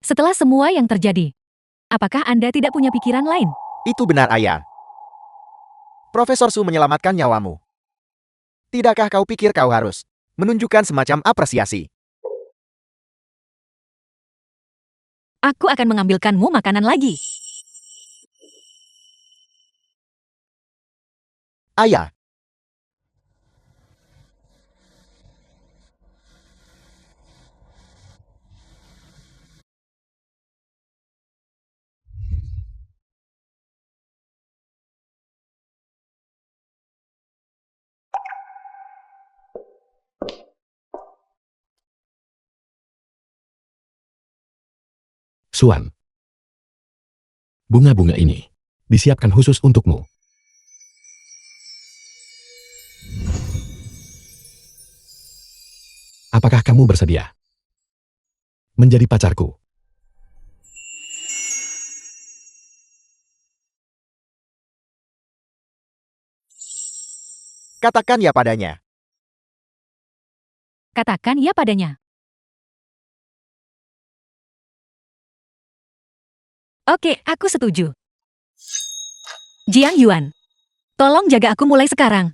setelah semua yang terjadi, apakah Anda tidak punya pikiran lain? Itu benar, Ayah. Profesor Su menyelamatkan nyawamu. Tidakkah kau pikir kau harus menunjukkan semacam apresiasi? Aku akan mengambilkanmu makanan lagi. Ayah. Swan, bunga-bunga ini disiapkan khusus untukmu. Apakah kamu bersedia menjadi pacarku? Katakan ya padanya. Katakan ya padanya. Oke, aku setuju. Jiang Yuan, tolong jaga aku mulai sekarang.